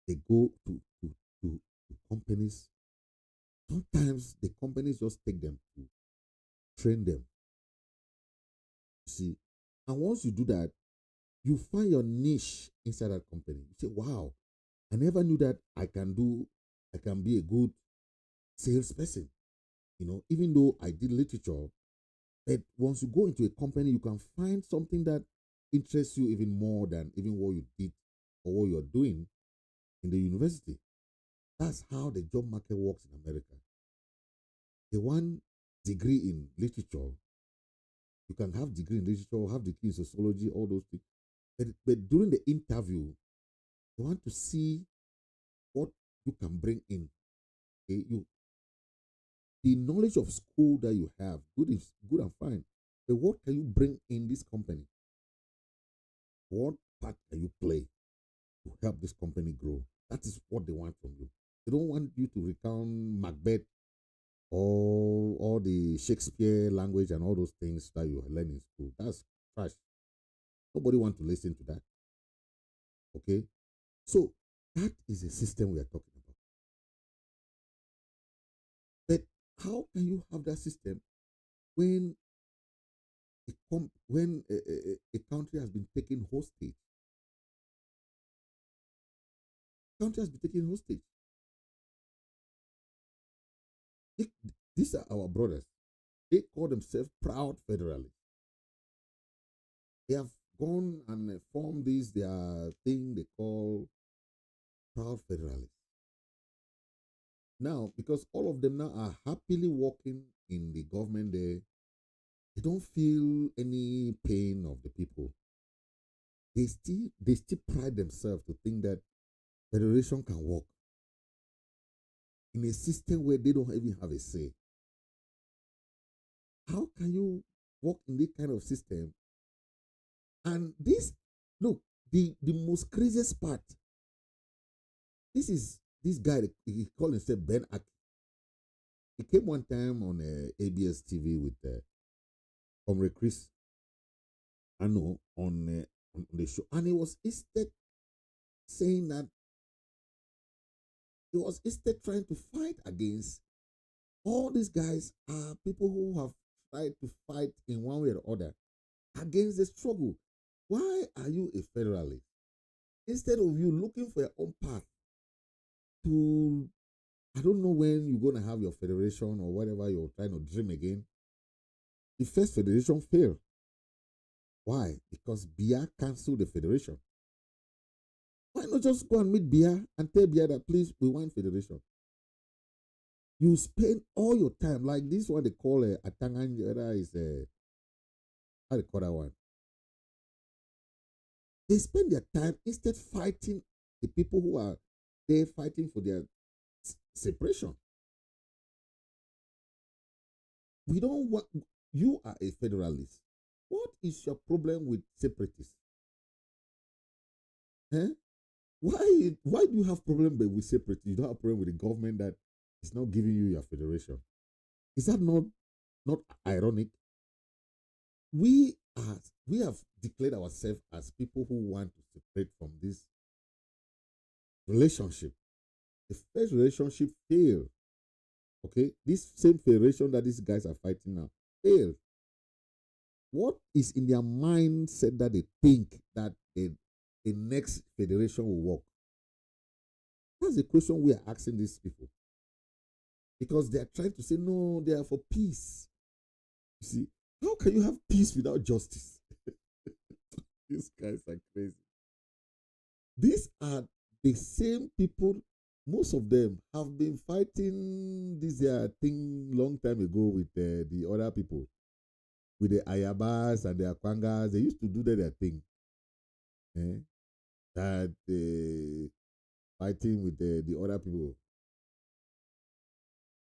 Speaker 1: They go to companies. Sometimes the companies just take them to train them. See, and once you do that, you find your niche inside that company. You say, wow, I never knew that I can be a good salesperson. You know, even though I did literature, but once you go into a company, you can find something that interests you even more than even what you did or what you're doing in the university. That's how the job market works in America. The one degree in literature, you can have degree in literature, have degree in sociology, all those things. But during the interview, they want to see what you can bring in. Okay, the knowledge of school that you have, good is good and fine. But what can you bring in this company? What part can you play to help this company grow? That is what they want from you. They don't want you to recount Macbeth or all the Shakespeare language and all those things that you learn in school. That's trash. Nobody wants to listen to that. Okay? So that is a system we are talking about. But how can you have that system when a country has been taken hostage? Country has been taken hostage. These are our brothers. They call themselves proud federalists. They have gone and formed their thing they call proud federalists. Now, because all of them now are happily working in the government there, they don't feel any pain of the people. They still pride themselves to think that federation can work in a system where they don't even have a say. How can you work in this kind of system? And look, the most craziest part, this is this guy, he called himself Ben Aki. He came one time on ABS TV with Comrade Chris Ano on the show, and he was instead saying that he was instead trying to fight against all these guys are people who have tried to fight in one way or other against the struggle. Why are you a federalist? Instead of you looking for your own path to, I don't know when you're going to have your federation or whatever you're trying to dream again. The first federation failed. Why? Because Biya canceled the federation. Why not just go and meet Biya and tell Biya that, please, we want federation? You spend all your time, like this one they call Atanga, is how they call that one? They spend their time instead fighting the people who are there fighting for their separation. We don't want, you are a federalist. What is your problem with separatists? Why do you have problem with separatists? You don't have problem with the government that is not giving you your federation. Is that not ironic? We have declared ourselves as people who want to separate from this relationship. The first relationship failed. Okay, this same federation that these guys are fighting now failed. What is in their mindset that they think that the next federation will work? That's the question we are asking these people. Because they are trying to say, no, they are for peace. You see, how can you have peace without justice? These guys are crazy. These are the same people, most of them have been fighting this thing long time ago with the other people. With the Ayabas and the Akwangas, they used to do their thing. That fighting with the other people.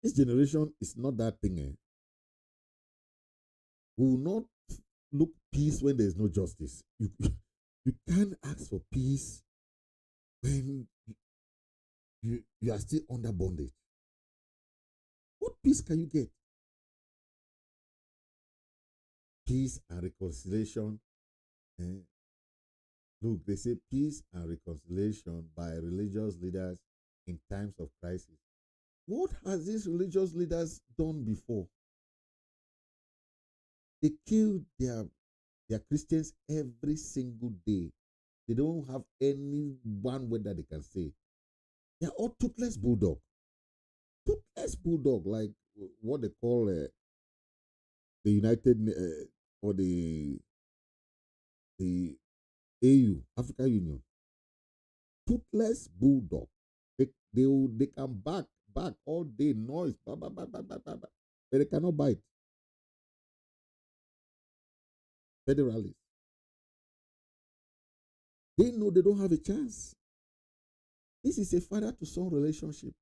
Speaker 1: This generation is not that thing. We will not look peace when there is no justice. You can't ask for peace when you are still under bondage. What peace can you get? Peace and reconciliation. Look, they say peace and reconciliation by religious leaders in times of crisis. What has these religious leaders done before? They kill their Christians every single day. They don't have any one word that they can say. They are all toothless bulldog. Toothless bulldog, like what they call the United or the AU, African Union. Toothless bulldog. They can bark all day, noise, but they cannot bite. Federalists. They know they don't have a chance. This is a father to son relationship.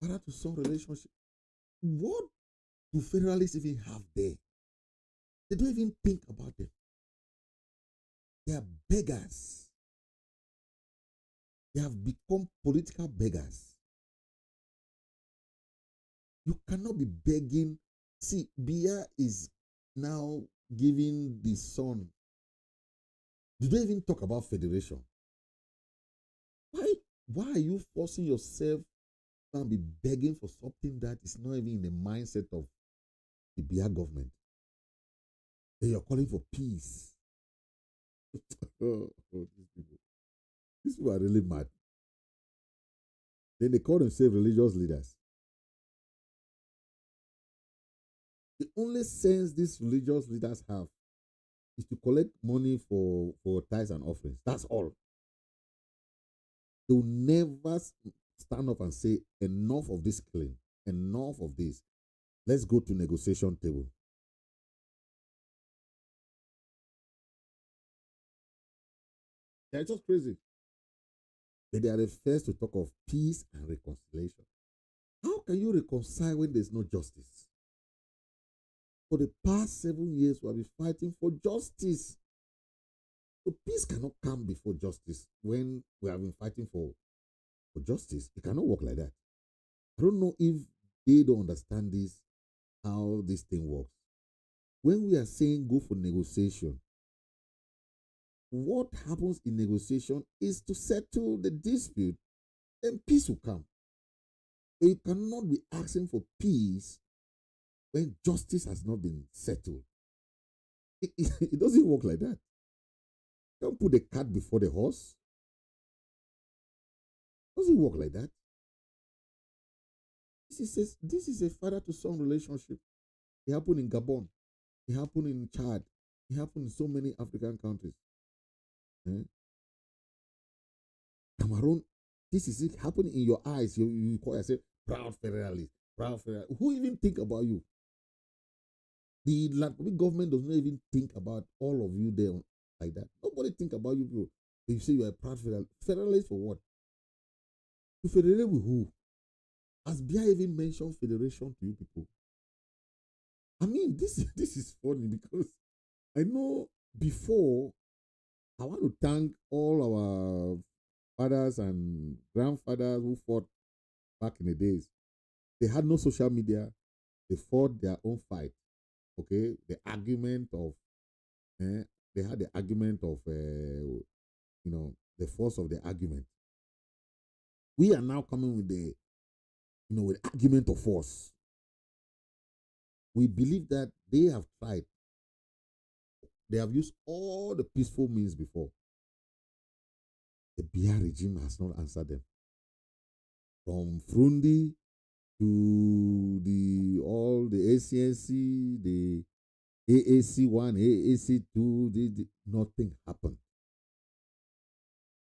Speaker 1: Father to son relationship. What do federalists even have there? They don't even think about them. They are beggars. They have become political beggars. You cannot be begging. See, Biya is now giving the son. Do they even talk about federation? Why are you forcing yourself to be begging for something that is not even in the mindset of the Biya government? Then you're calling for peace. These people are really mad. Then they call themselves religious leaders. The only sense these religious leaders have is to collect money for tithes and offerings. That's all. They will never stand up and say, enough of this killing, enough of this. Let's go to negotiation table. They're just crazy. But they are the first to talk of peace and reconciliation. How can you reconcile when there's no justice? For the past 7 years, we have been fighting for justice. So peace cannot come before justice when we have been fighting for justice. It cannot work like that. I don't know if they don't understand this, how this thing works. When we are saying go for negotiation, what happens in negotiation is to settle the dispute, then peace will come. But you cannot be asking for peace when justice has not been settled. It doesn't work like that. Don't put the cart before the horse. It doesn't work like that. This is a father to son relationship. It happened in Gabon. It happened in Chad. It happened in so many African countries. Cameroon, this is it happening in your eyes. You call yourself proud federalist. Proud federalist. Who even think about you? The Latvian government does not even think about all of you there like that. Nobody think about you people. You say you are a proud federalist. Federalist for what? To federate with who? Has Biya even mentioned federation to you people? I mean, this is funny because I know before. I want to thank all our fathers and grandfathers who fought back in the days. They had no social media. They fought their own fight. Okay, the argument of, they had the argument of, the force of the argument. We are now coming with the, with argument of force. We believe that they have tried. They have used all the peaceful means before. The Biya regime has not answered them. From Frundi to all the ACNC, the AAC1, AAC2, nothing happened.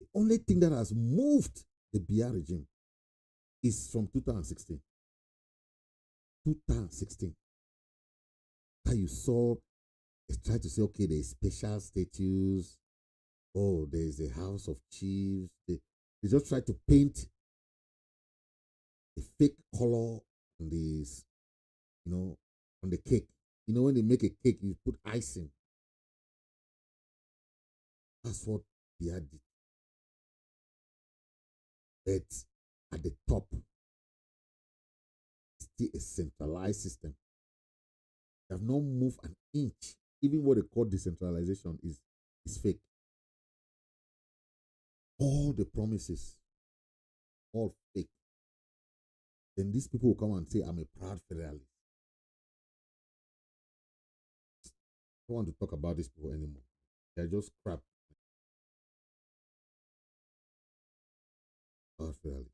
Speaker 1: The only thing that has moved the Biya regime is from 2016. 2016. That you saw. They try to say, okay, there's special status. Oh, there's a house of chiefs. They just try to paint a fake color on this, on the cake. When they make a cake, you put icing. That's what Biya did. But at the top, it's still a centralized system. They have not moved an inch. Even what they call decentralization is fake. All the promises, all fake. Then these people will come and say, I'm a proud federalist. I don't want to talk about these people anymore. They're just crap. Proud federalist.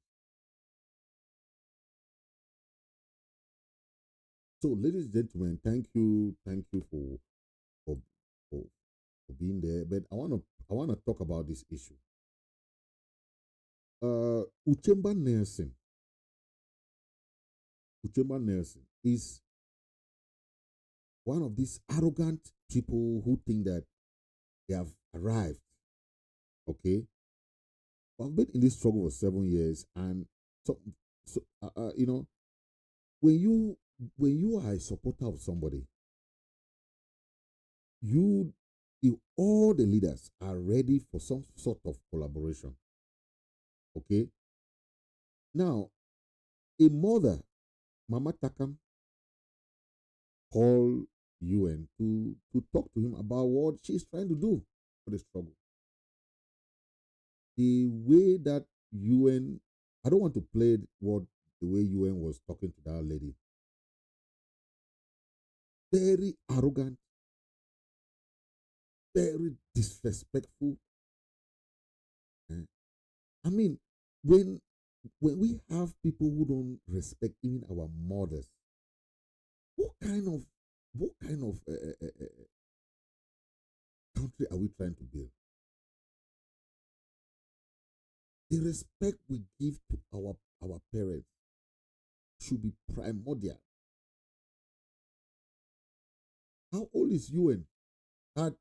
Speaker 1: So, ladies and gentlemen, thank you for being there. But I want to talk about this issue. Ucheba Nelson is one of these arrogant people who think that they have arrived. Okay, I've been in this struggle for 7 years, and so you know, when you are a supporter of somebody, all the leaders are ready for some sort of collaboration. Okay. Now, a mother, Mama Takam, called UN to talk to him about what she's trying to do for the struggle. The way that UN, I don't want to play the way UN was talking to that lady. Very arrogant, very disrespectful. I mean, when we have people who don't respect even our mothers, what kind of country are we trying to build? The respect we give to our parents should be primordial. How old is UN that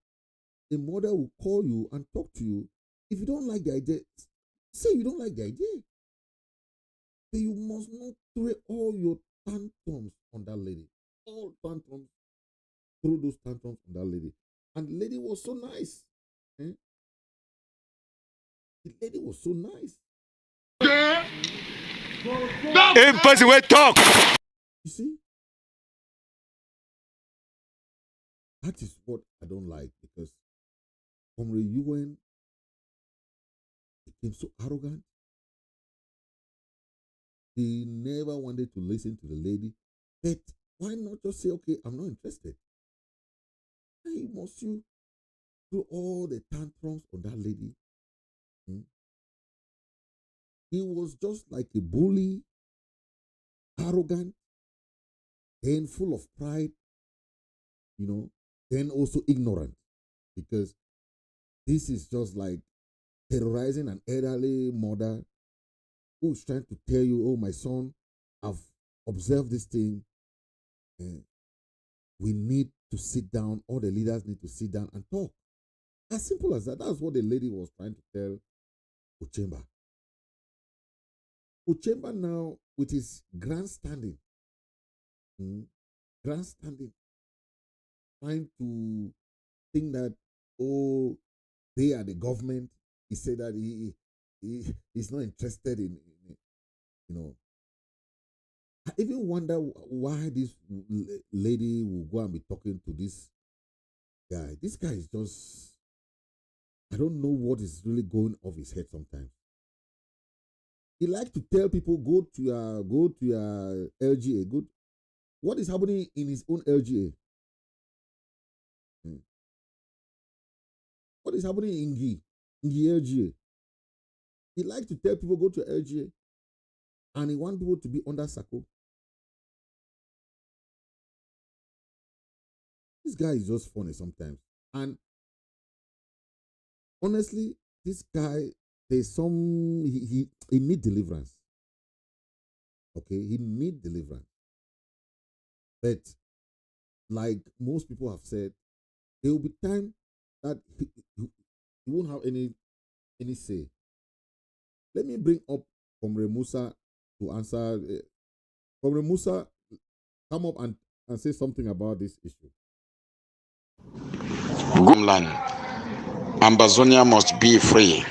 Speaker 1: a mother will call you and talk to you? If you don't like the idea, say you don't like the idea. But you must not throw all your tantrums on that lady. All tantrums, throw those tantrums on that lady. And the lady was so nice. The lady was so nice.
Speaker 4: Every person will talk.
Speaker 1: You see? That is what I don't like, because from the UN became so arrogant. He never wanted to listen to the lady. But why not just say, okay, I'm not interested? Why must you do all the tantrums on that lady? He was just like a bully, arrogant, then full of pride, then also ignorant, because this is just like terrorizing an elderly mother who's trying to tell you, oh, my son, I've observed this thing. We need to sit down. All the leaders need to sit down and talk. As simple as that. That's what the lady was trying to tell Ucheba. Ucheba now, with his grandstanding, trying to think that, oh, they are the government. He said that he's not interested in I even wonder why this lady will go and be talking to this guy. This guy is just, I don't know what is really going off his head sometimes. He likes to tell people, go to your LGA. Good. What is happening in his own LGA? What is happening in Ngi LGA? He likes to tell people, go to LGA. And he wants people to be under Sako. This guy is just funny sometimes. And honestly, this guy, there's he need deliverance. Okay, he need deliverance. But like most people have said, there will be time that he won't have any say. Let me bring up Comrade Musa to answer. Comrade Musa, come up and say something about this issue.
Speaker 7: Gumland, Ambazonia must be free.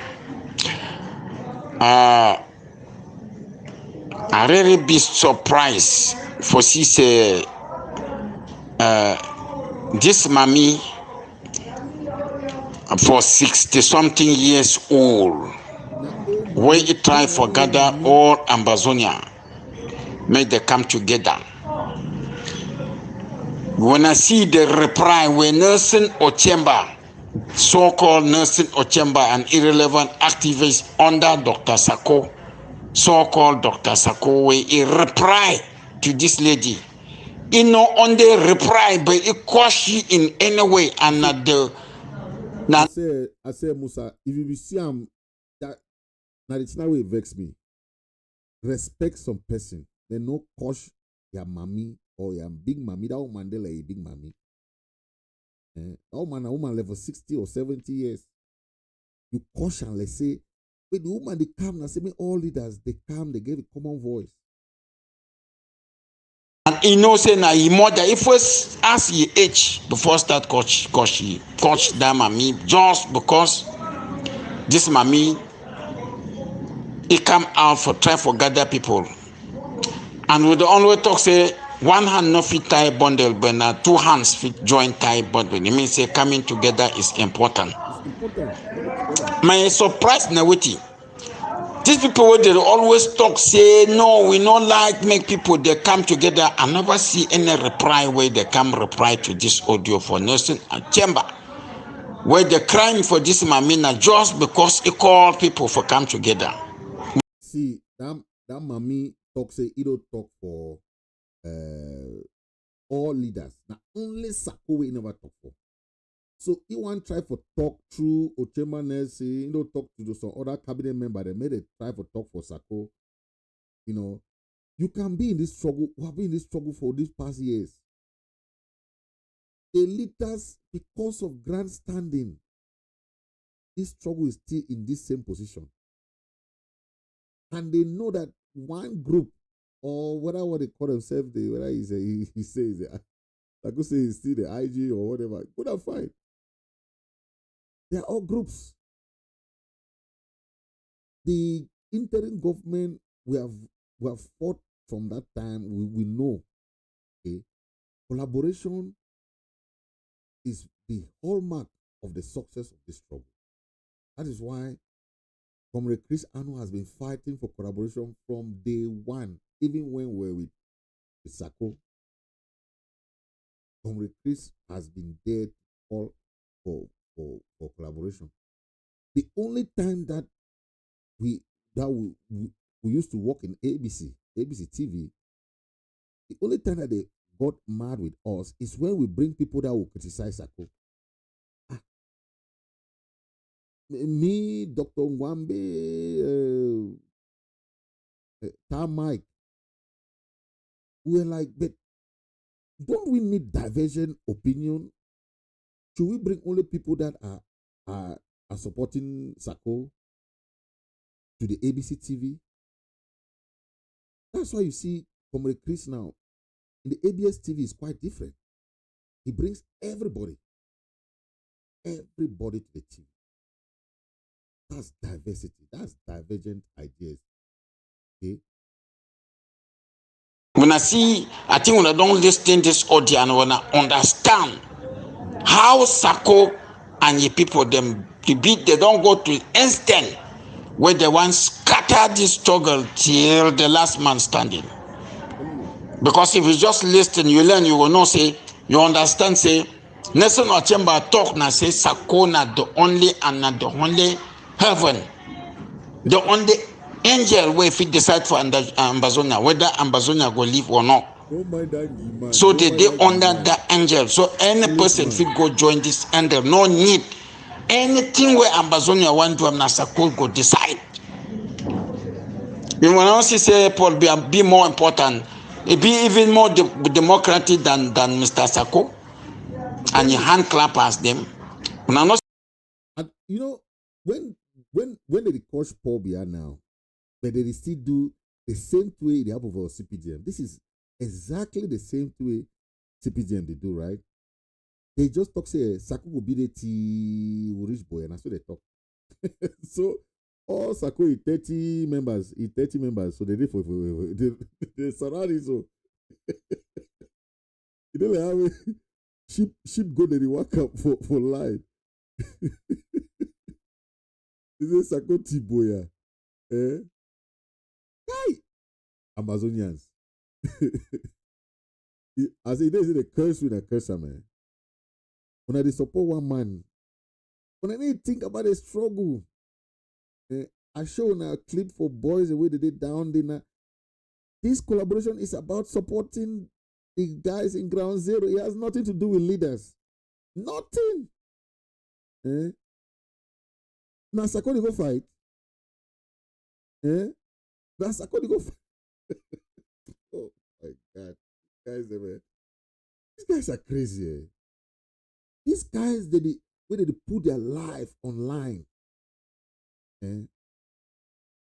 Speaker 7: I really be surprised for see this mommy for 60-something years old, where it try for gather all Ambazonia, make them come together. When I see the reply where Nelson Ucheba, so-called Nelson Ucheba, an irrelevant activist under Dr. Sako, so-called Dr. Sako, where he reply to this lady. He no only reply, but he question in any way and not the.
Speaker 1: I say Musa, if you see him, that it's not way vex me. Respect some person. They no cosh your mommy or your big mommy. That woman they like a big mommy. That woman level 60 or 70 years. You caution, let's say, But the woman, they come and say, me all leaders, they come, they gave a common voice.
Speaker 8: And he knows say na he mother. If we ask he age before start coach that mommy just because this mommy he come out for try for gather people. And we always talk say one hand no fit tie bundle, but now two hands fit join tie bundle. It means say coming together is important.
Speaker 1: It's important.
Speaker 8: My surprise na wetin. These people they always talk say no, we not like make people they come together. I never see any reply where they come reply to this audio for Nelson and Chamber. Where the crime for this mamina just because it called people for come together.
Speaker 1: See, that mommy talk say he don't talk for all leaders. Now only Sako we never talk for. So he want try for talk through Ucheba Nelson, you know, talk to some other cabinet member. They made a try for talk for Sako. You know, you can be in this struggle. We have been in this struggle for these past years. The leaders, because of grandstanding, this struggle is still in this same position. And they know that one group, or whatever what they call themselves, whether he says, I could say he's still the IG or whatever, good and fine. They are all groups. The interim government, we have fought from that time. We know, okay, collaboration is the hallmark of the success of this struggle. That is why Comrade Chris Ano has been fighting for collaboration from day one, even when we were with Sako. Comrade Chris has been there to call for collaboration. The only time that we used to work in ABC TV, the only time that they got mad with us is when we bring people that will criticize Sako. Me, Dr. Nwambe, Tam Mike, we were like, but don't we need divergent opinion? Should we bring only people that are supporting Sako to the ABC TV? That's why you see Comrade Chris now in the ABS TV is quite different. He brings everybody to the TV. That's diversity. That's divergent ideas. Okay.
Speaker 8: When I think when I don't listen this audio and when I understand how Sako and the people them they don't go to instant where they want scatter this struggle till the last man standing. Because if you just listen, you learn, you will know, say, you understand, say, Nelson Ucheba talk na say Sako na the only and not the only heaven. The only angel will fit decide for Ambazonia, whether Ambazonia will live or not. So they under that angel. So any person fit go join this angel. No need. Anything where Ambazonia want to have Sako go decide. When I also say Paul be more important, it be even more democratic than Mr. Sako. And you hand clap as them.
Speaker 1: And you know, when they coach Paul Biya now, but they still do the same way they have over CPGM. This is exactly the same way CPGM they do, right? They just talk say Sako will be the rich boy, and that's what they talk. So all Sako is 30 members, so they did for they surround it so. You know how sheep go they walk up for line. This is Sako Tiboya. Hi, Amazonians. As it is, the curse with a curse, man. When I support one man, when I need to think about the struggle, I show now a clip for boys the way they did down there. This collaboration is about supporting the guys in ground zero. It has nothing to do with leaders. Nothing. Now Sako go fight. Now Sako go fight. Oh my God. These guys are crazy. These guys, when they put their life online,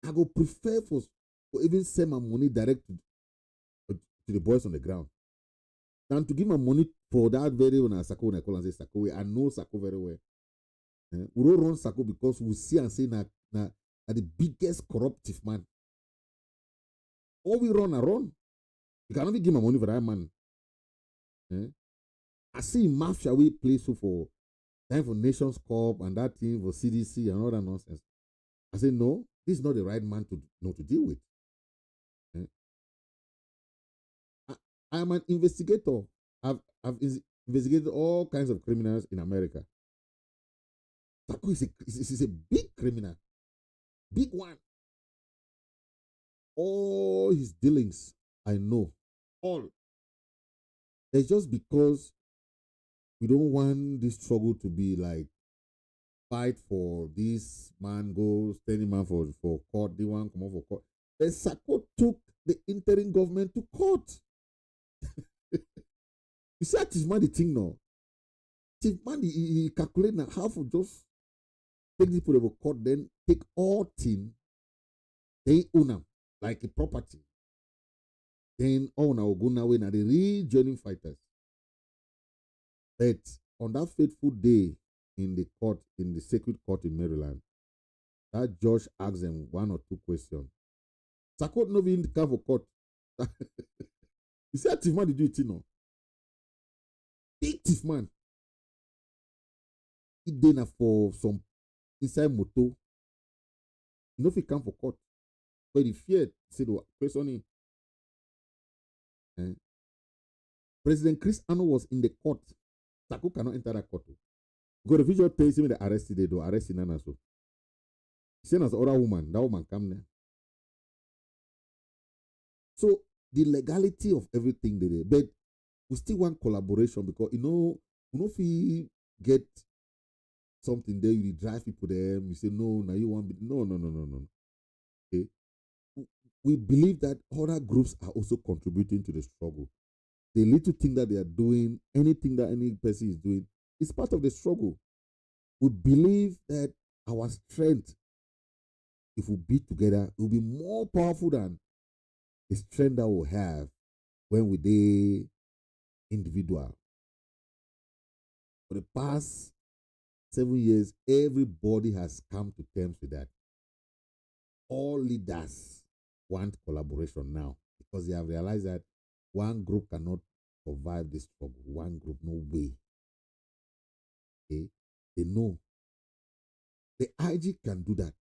Speaker 1: I go prefer for even send my money direct to the boys on the ground than to give my money for that very one. Sako when I call and say Sako, I know Sako very well. We don't run Sako because we see and say na the biggest corruptive man. All we run. You cannot give my money for that man. I see mafia we play so for time for Nations Cup and that thing for CDC and all that nonsense. I say no, this is not the right man to deal with. I am an investigator. I've investigated all kinds of criminals in America. Sako is a big criminal, big one. All his dealings, I know, all. It's just because we don't want this struggle to be like fight for this man goes, standing man for court, the one come out for court. Then Sako took the interim government to court. You see, that is man the thing now. Chief man, he calculate now how to just take this people to court, then take all thing, they own them like a property. Then all now go now when the real joining fighters. But on that fateful day in the court, in the circuit court in Maryland, that judge asked them 1 or 2 questions. Sako no be in the car for court. You see, thief man did do it, you know. Big thief man. He did for some inside moto. You know if he come for court. But he feared, he said, question him. President Chris Ano was in the court. Sako cannot enter that court. Because the visual tells him they arrested, they do arrest Nana. So he said, as other woman, that woman come there. So the legality of everything they did, but we still want collaboration because if we get something there, you drive people there, you say no, now you want no. Okay. We believe that other groups are also contributing to the struggle. The little thing that they are doing, anything that any person is doing, is part of the struggle. We believe that our strength, if we be together, will be more powerful than the strength that we have when we dey individual. For the past 7 years, everybody has come to terms with that. All leaders want collaboration now because they have realized that one group cannot survive this struggle. One group, no way. Okay? They know. The IG can do that.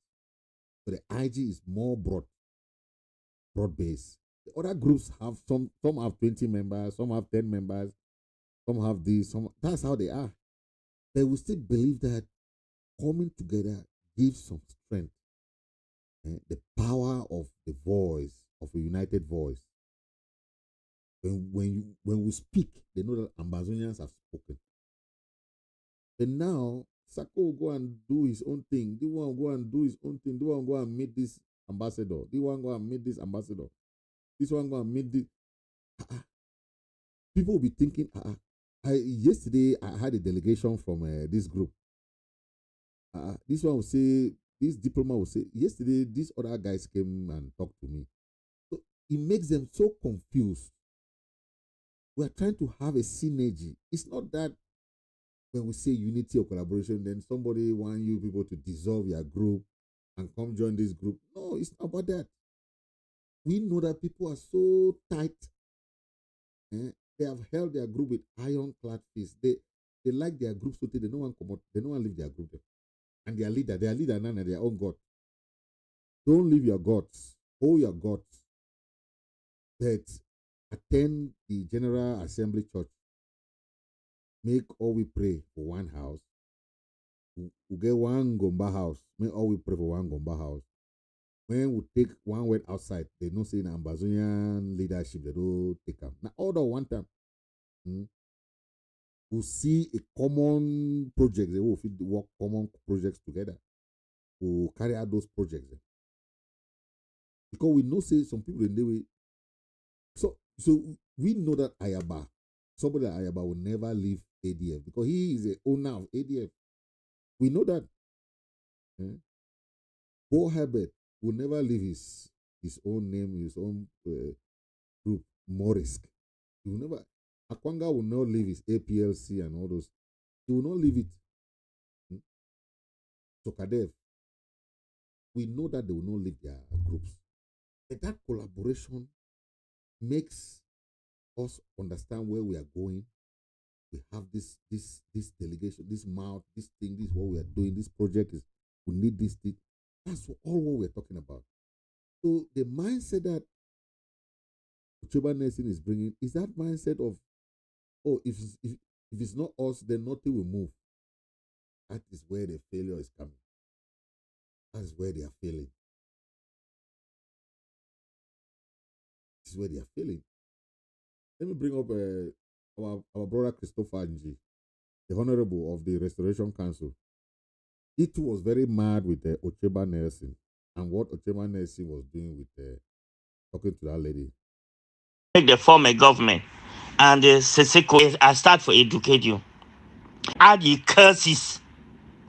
Speaker 1: But the IG is more broad-based. The other groups have some have 20 members, some have 10 members, some have this, that's how they are. They will still believe that coming together gives some strength. The power of the voice, of a united voice. When we speak, they know that Amazonians have spoken. But now, Sako will go and do his own thing. They want to go and do his own thing. They want to go and meet this ambassador. They want to go and meet this ambassador. This one go and meet this. People will be thinking, yesterday I had a delegation from this group. This one will say, this diplomat will say, yesterday these other guys came and talked to me. So it makes them so confused. We are trying to have a synergy. It's not that when we say unity or collaboration, then somebody want you people to dissolve your group and come join this group. No, it's not about that. We know that people are so tight. They have held their group with ironclad fists. They like their group so they don't want to come out. They don't want to leave their group there. And their leader now and their own God. Don't leave your gods. Hold your gods. But attend the General Assembly Church. Make all we pray for one house. We get one Gomba house. Make all we pray for one Gomba house. When we take one word outside, they don't say in Amazonian leadership, they don't take them. Now, all the one time, we see a common project, they will work common projects together. We'll carry out those projects. Because we know, say, some people in the way. So we know that Ayaba, somebody like Ayaba will never leave ADF because he is the owner of ADF. We know that. Bo Herbert will never leave his own name, his own group, Morisk. He will never. Akwanga will not leave his APLC and all those. He will not leave it. Sokadev, we know that they will not leave their groups. But that collaboration makes us understand where we are going. We have this delegation, this mouth, this thing, this is what we are doing. This project is, we need this thing. That's all what we're talking about. So the mindset that Ucheba Nelson is bringing is that mindset of, oh, if it's not us, then nothing will move. That is where the failure is coming. That is where they are failing. This is where they are failing. Let me bring up our brother Christopher Nji, the Honorable of the Restoration Council. He too was very mad with Ucheba Nelson and what Ucheba Nelson was doing with talking to that lady.
Speaker 8: Make the former government and Seseko, I start for educate you. Add the curses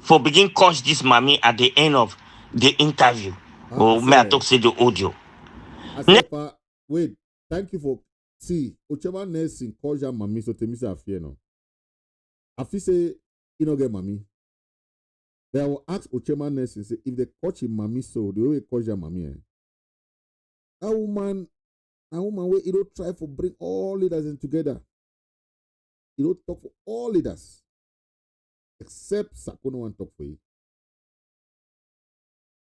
Speaker 8: for begin coach this mommy at the end of the interview. May I talk say the audio?
Speaker 1: Wait, thank you for. See, Ucheba Nelson calls your mommy, so tell me say affair no. Afi say you no get mommy. They will ask Ucheba Nelson say if they coach him mommy so the way coach your mommy. A woman where he don't try for bring all leaders in together. He don't talk for all leaders, except Sako no one talk for you.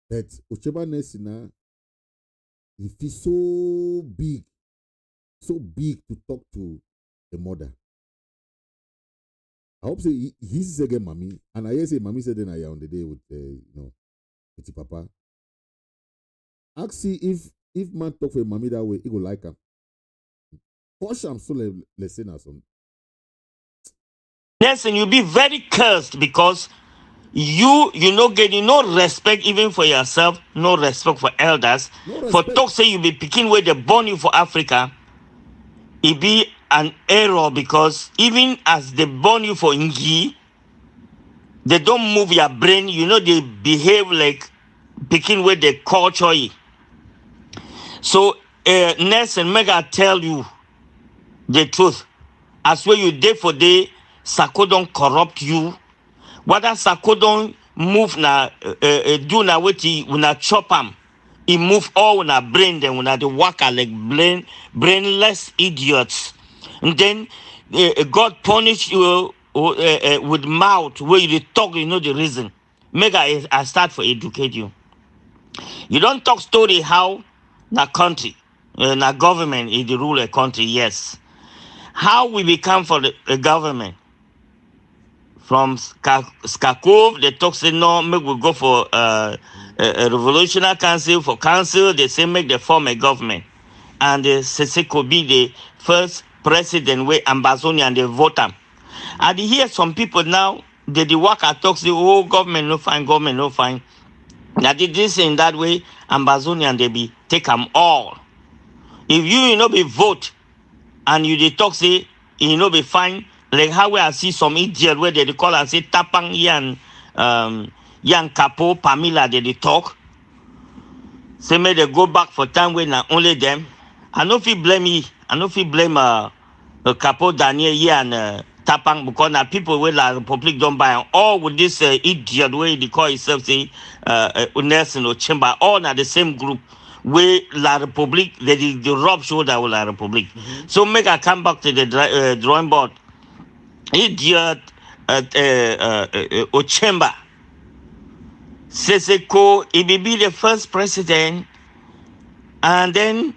Speaker 1: But Ucheba Nelson he feels so big to talk to the mother. I hope say he's again mommy, and I hear say mommy said then I on the day with with the papa. Ask see if man talk for mommy that way, he go like her. Push him so listen or something.
Speaker 8: Nelson, you be very cursed because you not getting no respect even for yourself, no respect for elders. No for talk say you be picking where they born you for Africa. It be an error because even as they born you for Ngi, they don't move your brain. They behave like picking where they culture. So Nelson, make I tell you the truth. As where you day for day, Sako don't corrupt you. Whether Sako don't move na do na weti una chop am. He move all una brain then una the worker like brainless idiots. And then God punish you with mouth where you talk, you know the reason. Make I start for educate you. You don't talk story how na country, na government is the rule a country, yes. How we become for the government. From Skakov, they talk say no, make we go for a revolutionary council. For council, they say make the form a government. And Seseko be the first president where Ambazonia and they vote him. And hear some people now, they work at talk say, oh, government no fine, government no fine. Now they this in that way, Ambazonia and they be take them all. If you be vote and you they talk say you be fine. Like how I see some idiot where they call and say Tapang Yan Kapo, Pamela, they talk. Say may they go back for time when not only them. I know if you blame me, I know if you blame Kapo, Daniel, and Tapang because now people will La Republic don't buy all with this idiot way they call himself say Nelson or Chamber, all now the same group. Where La Republic, they rob shoulder with La Republic. So make I come back to the drawing board. Idiot Ucheba Seseko, he be the first president, and then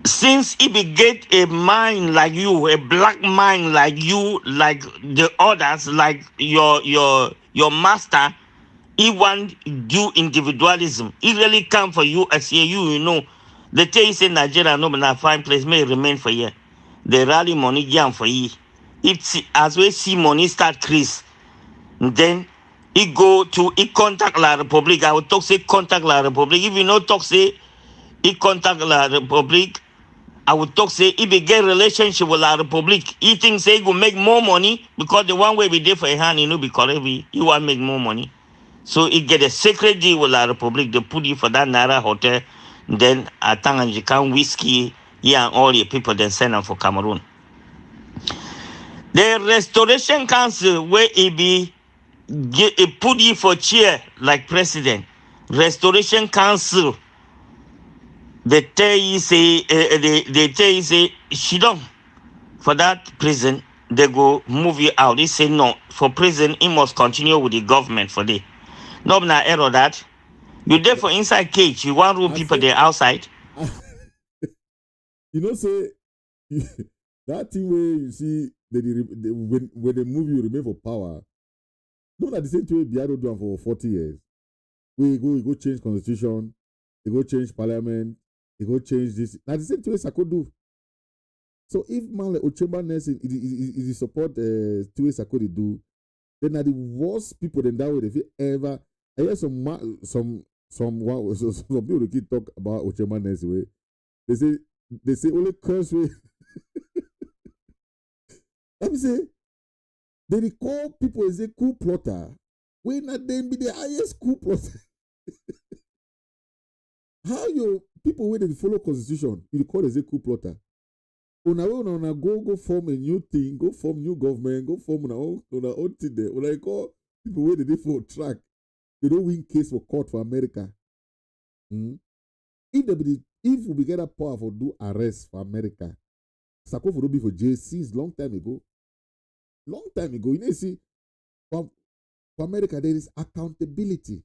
Speaker 8: since he be get a mind like you, a black mind like you, like the others, like your master, he want do individualism. He really come for you as you. The thing say Nigeria no but fine place may remain for you. The rally money jam for you. It's as we see money start crease, then he go to he contact La Republic. I would talk say contact La Republic. If you not talk say he contact La Republic, I would talk say he begin relationship with La Republic. He thinks say he will make more money because the one way we did for a hand, be correct. He want make more money. So it get a secret deal with La Republic. They put you for that Naira hotel. Then Atanga you can whiskey. Yeah, and all your people then send them for Cameroon. The Restoration Council where it be it put you for chair like president. Restoration Council. They tell you say they tell you say she don't for that prison. They go move you out. They say no for prison. He must continue with the government for the. No, na error that. You there for inside cage. You want room people there outside.
Speaker 1: You know, say that thing where you see when they move you remain for power. Not at the same way Biado do for 40 years. We go change constitution. They go change parliament. They go change this. Now the same way Sako do. So if man like Ucheba Nelson is support the way Sako they do, then are the worst people than that way if you ever. I hear some people keep talk about Ucheba Nelson way. They say only curse way. Let me say they recall people as a coup plotter. When not them be the highest coup plotter. How your people when they follow constitution, you recall as a coup plotter. Una go form a new thing, go form new government, go form on our own thing there. When I call people where they for track, they don't win case for court for America. If we get a power for do arrest for America, Sako for do be for jail since long time ago. Long time ago, you know, see, for America there is accountability.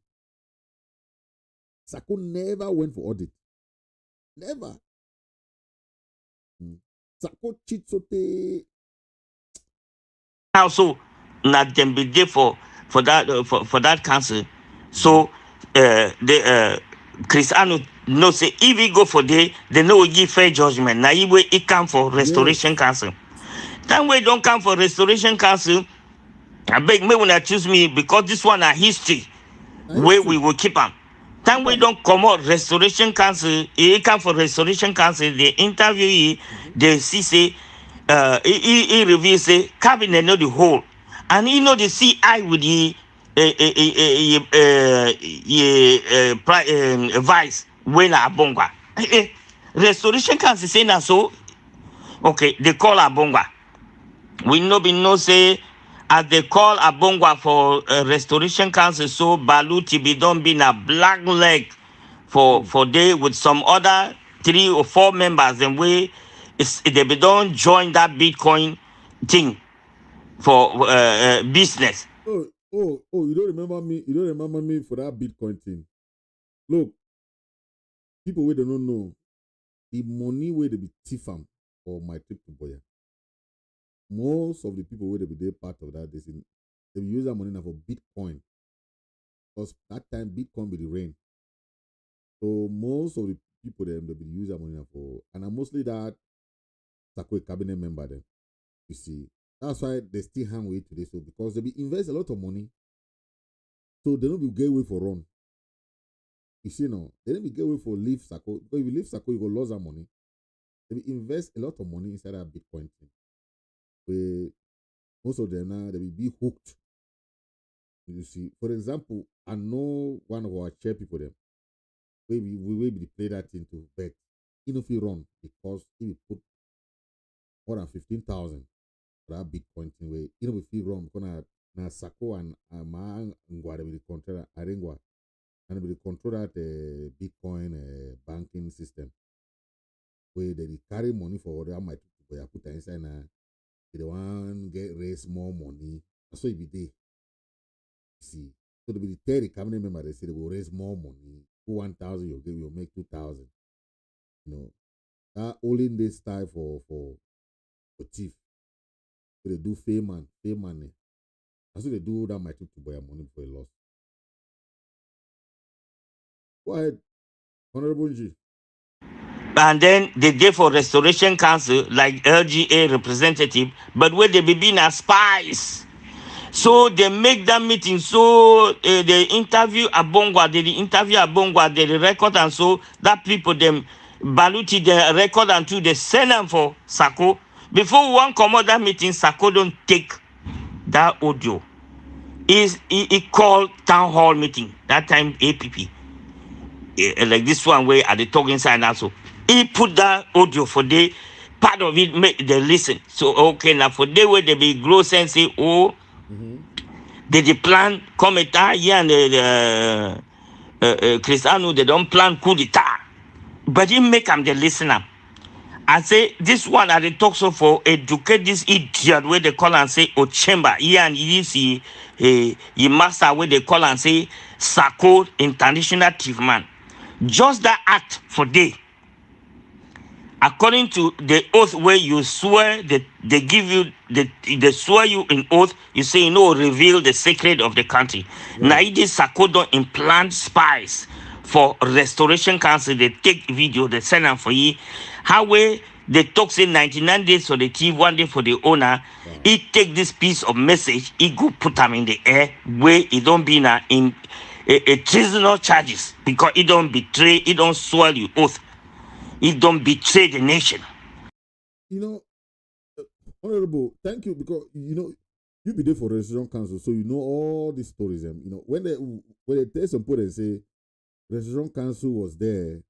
Speaker 1: Sako never went for audit. Never. Sako cheat sote.
Speaker 8: Also, not them be there for that council. So Cristiano no say if he go for day, they know we give fair judgment. Now he come for Restoration Council. That way don't come for Restoration Council. I beg me when I choose me because this one a history where we will keep them. That way don't come out Restoration Council. He come for Restoration Council. They interview he, they see say he review say cabinet know the whole, and he know the CI with the vice when Abongwa. Restoration Council say na so. Okay, they call Abongwa. We no say as they call Abongwa for Restoration Council, so Baluti be don't be a black leg for they with some other 3 or 4 members and we they be don't join that Bitcoin thing for business.
Speaker 1: Oh, you don't remember me? You don't remember me for that Bitcoin thing? Look, people where they don't know the money where they be thief for my trip to Boya. Most of the people where they be there part of that, they use that money now for Bitcoin. Because that time Bitcoin be the rain. So most of the people they be use that money now for, and mostly that Sako cabinet member then. You see, that's why they still hang with it today. So because they be invest a lot of money, so they don't be get away for run. You see now, they don't be get away for leave Sako. Because if you leave Sako, you go lose that money. They be invest a lot of money inside that Bitcoin thing. Where most of them now they will be hooked. You see, for example, I know one of our chair people them. We will be play that thing to bet. If we run because if we put more than 15,000 for that Bitcoin thing where if we run because na Sako and ma ngwa will control Arengwa and will control that Bitcoin banking system where they carry money for what I might put inside na. They want raise more money. That's what it be there. See, so they be the cabinet member. They say they will raise more money. 1,000, you'll make 2,000. You know, that only in this style for thief. So they do pay money. That's what they do. That might to buy money for a loss. Go ahead, Honorable G.
Speaker 8: And then they go for Restoration Council like LGA representative, but where they be being as spies. So they make that meeting. So they interview Abongwa, they record and so that people them Baluti they record and they send them for Sako. Before one come out that meeting, Sako don't take that audio. he called town hall meeting that time. APP, like this one where at the talking side also, he put that audio for the part of it make they listen. So okay, now for the way they be grow sense say, oh, they plan come et yeah, and Cristiano they don't plan coup d'etat, but he make them the listener. I say this one at the talk so for educate this idiot where they call and say Ucheba. Yeah, and you see he master where they call and say Sako international thief man. Just that act for day. According to the oath where you swear that they give you they swear you in oath, you say you know reveal the secret of the country. Now this Sako don't implant spies for Restoration Council. They take video, they send them for you. How way they talk say 99 days for the thief, 1 day for the owner. He take this piece of message, he go put them in the air where he don't be in a treasonous charges because he don't betray, he don't swear you oath, he don't betray the nation.
Speaker 1: You know, Honorable, thank you because you be there for Restoration Council, so you know all these stories. You know when they tell some people and say Restoration Council was there,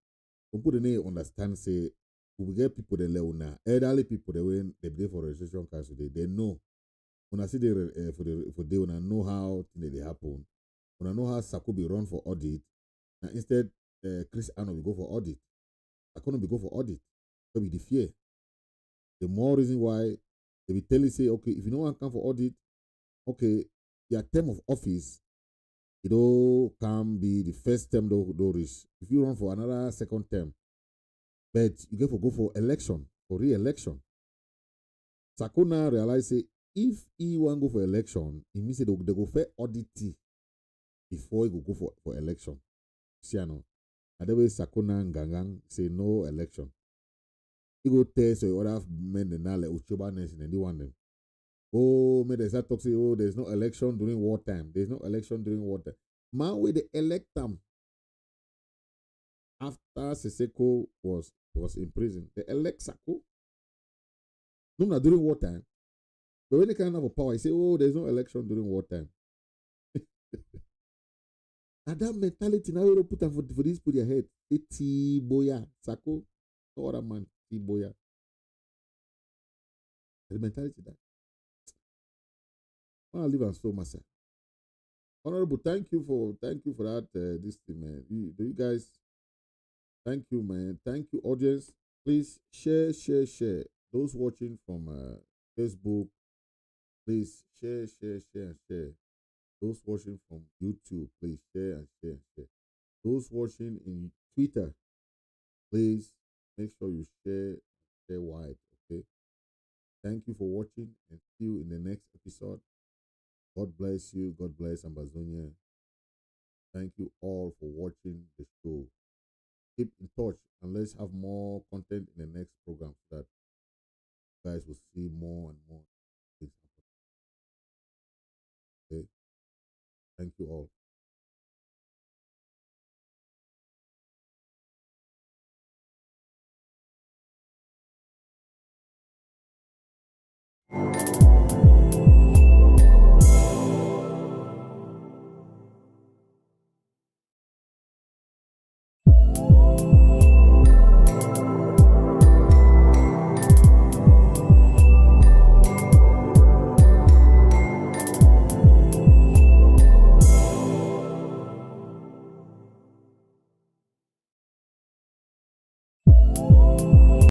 Speaker 1: some people they understand say we get people that learn elderly people they be there for Restoration Council. They know when I see the for they when I know how they happen, when I know how Sako be run for audit, and instead Chris Anno will go for audit. I couldn't be go for audit. So be the fear. The more reason why they will tell you say, okay, if you don't want to come for audit, okay, your term of office, can be the first term do reach. If you run for another second term, but you get to go for election, for re-election. Sakuna realize say if he want to go for election, it means they go for audit before he go for election. See, no. And the way Sakuna and Gangang say no election. He go test so other men the now like Ucheba Nelson and they want them. Oh, may they start talk say, oh, there's no election during wartime. There's no election during wartime. Man, where they elect them after Siseko was in prison. They elect Sako. No, not during wartime. But when they can't have a power, I say, oh, there's no election during wartime. And that mentality now you put for this put your head. It's Boya, Sako, no other man, Boya. The mentality that. I'll leave and so myself. Honorable, thank you for that. This thing, man. You guys, thank you, man. Thank you, audience. Please share. Those watching from Facebook, please share. Those watching from YouTube, please share. Those watching in Twitter, please make sure you share wide. Okay. Thank you for watching and see you in the next episode. God bless you. God bless Ambazonia. Thank you all for watching the show. Keep in touch and let's have more content in the next program so that you guys will see more and more things happen. Okay. Thank you all.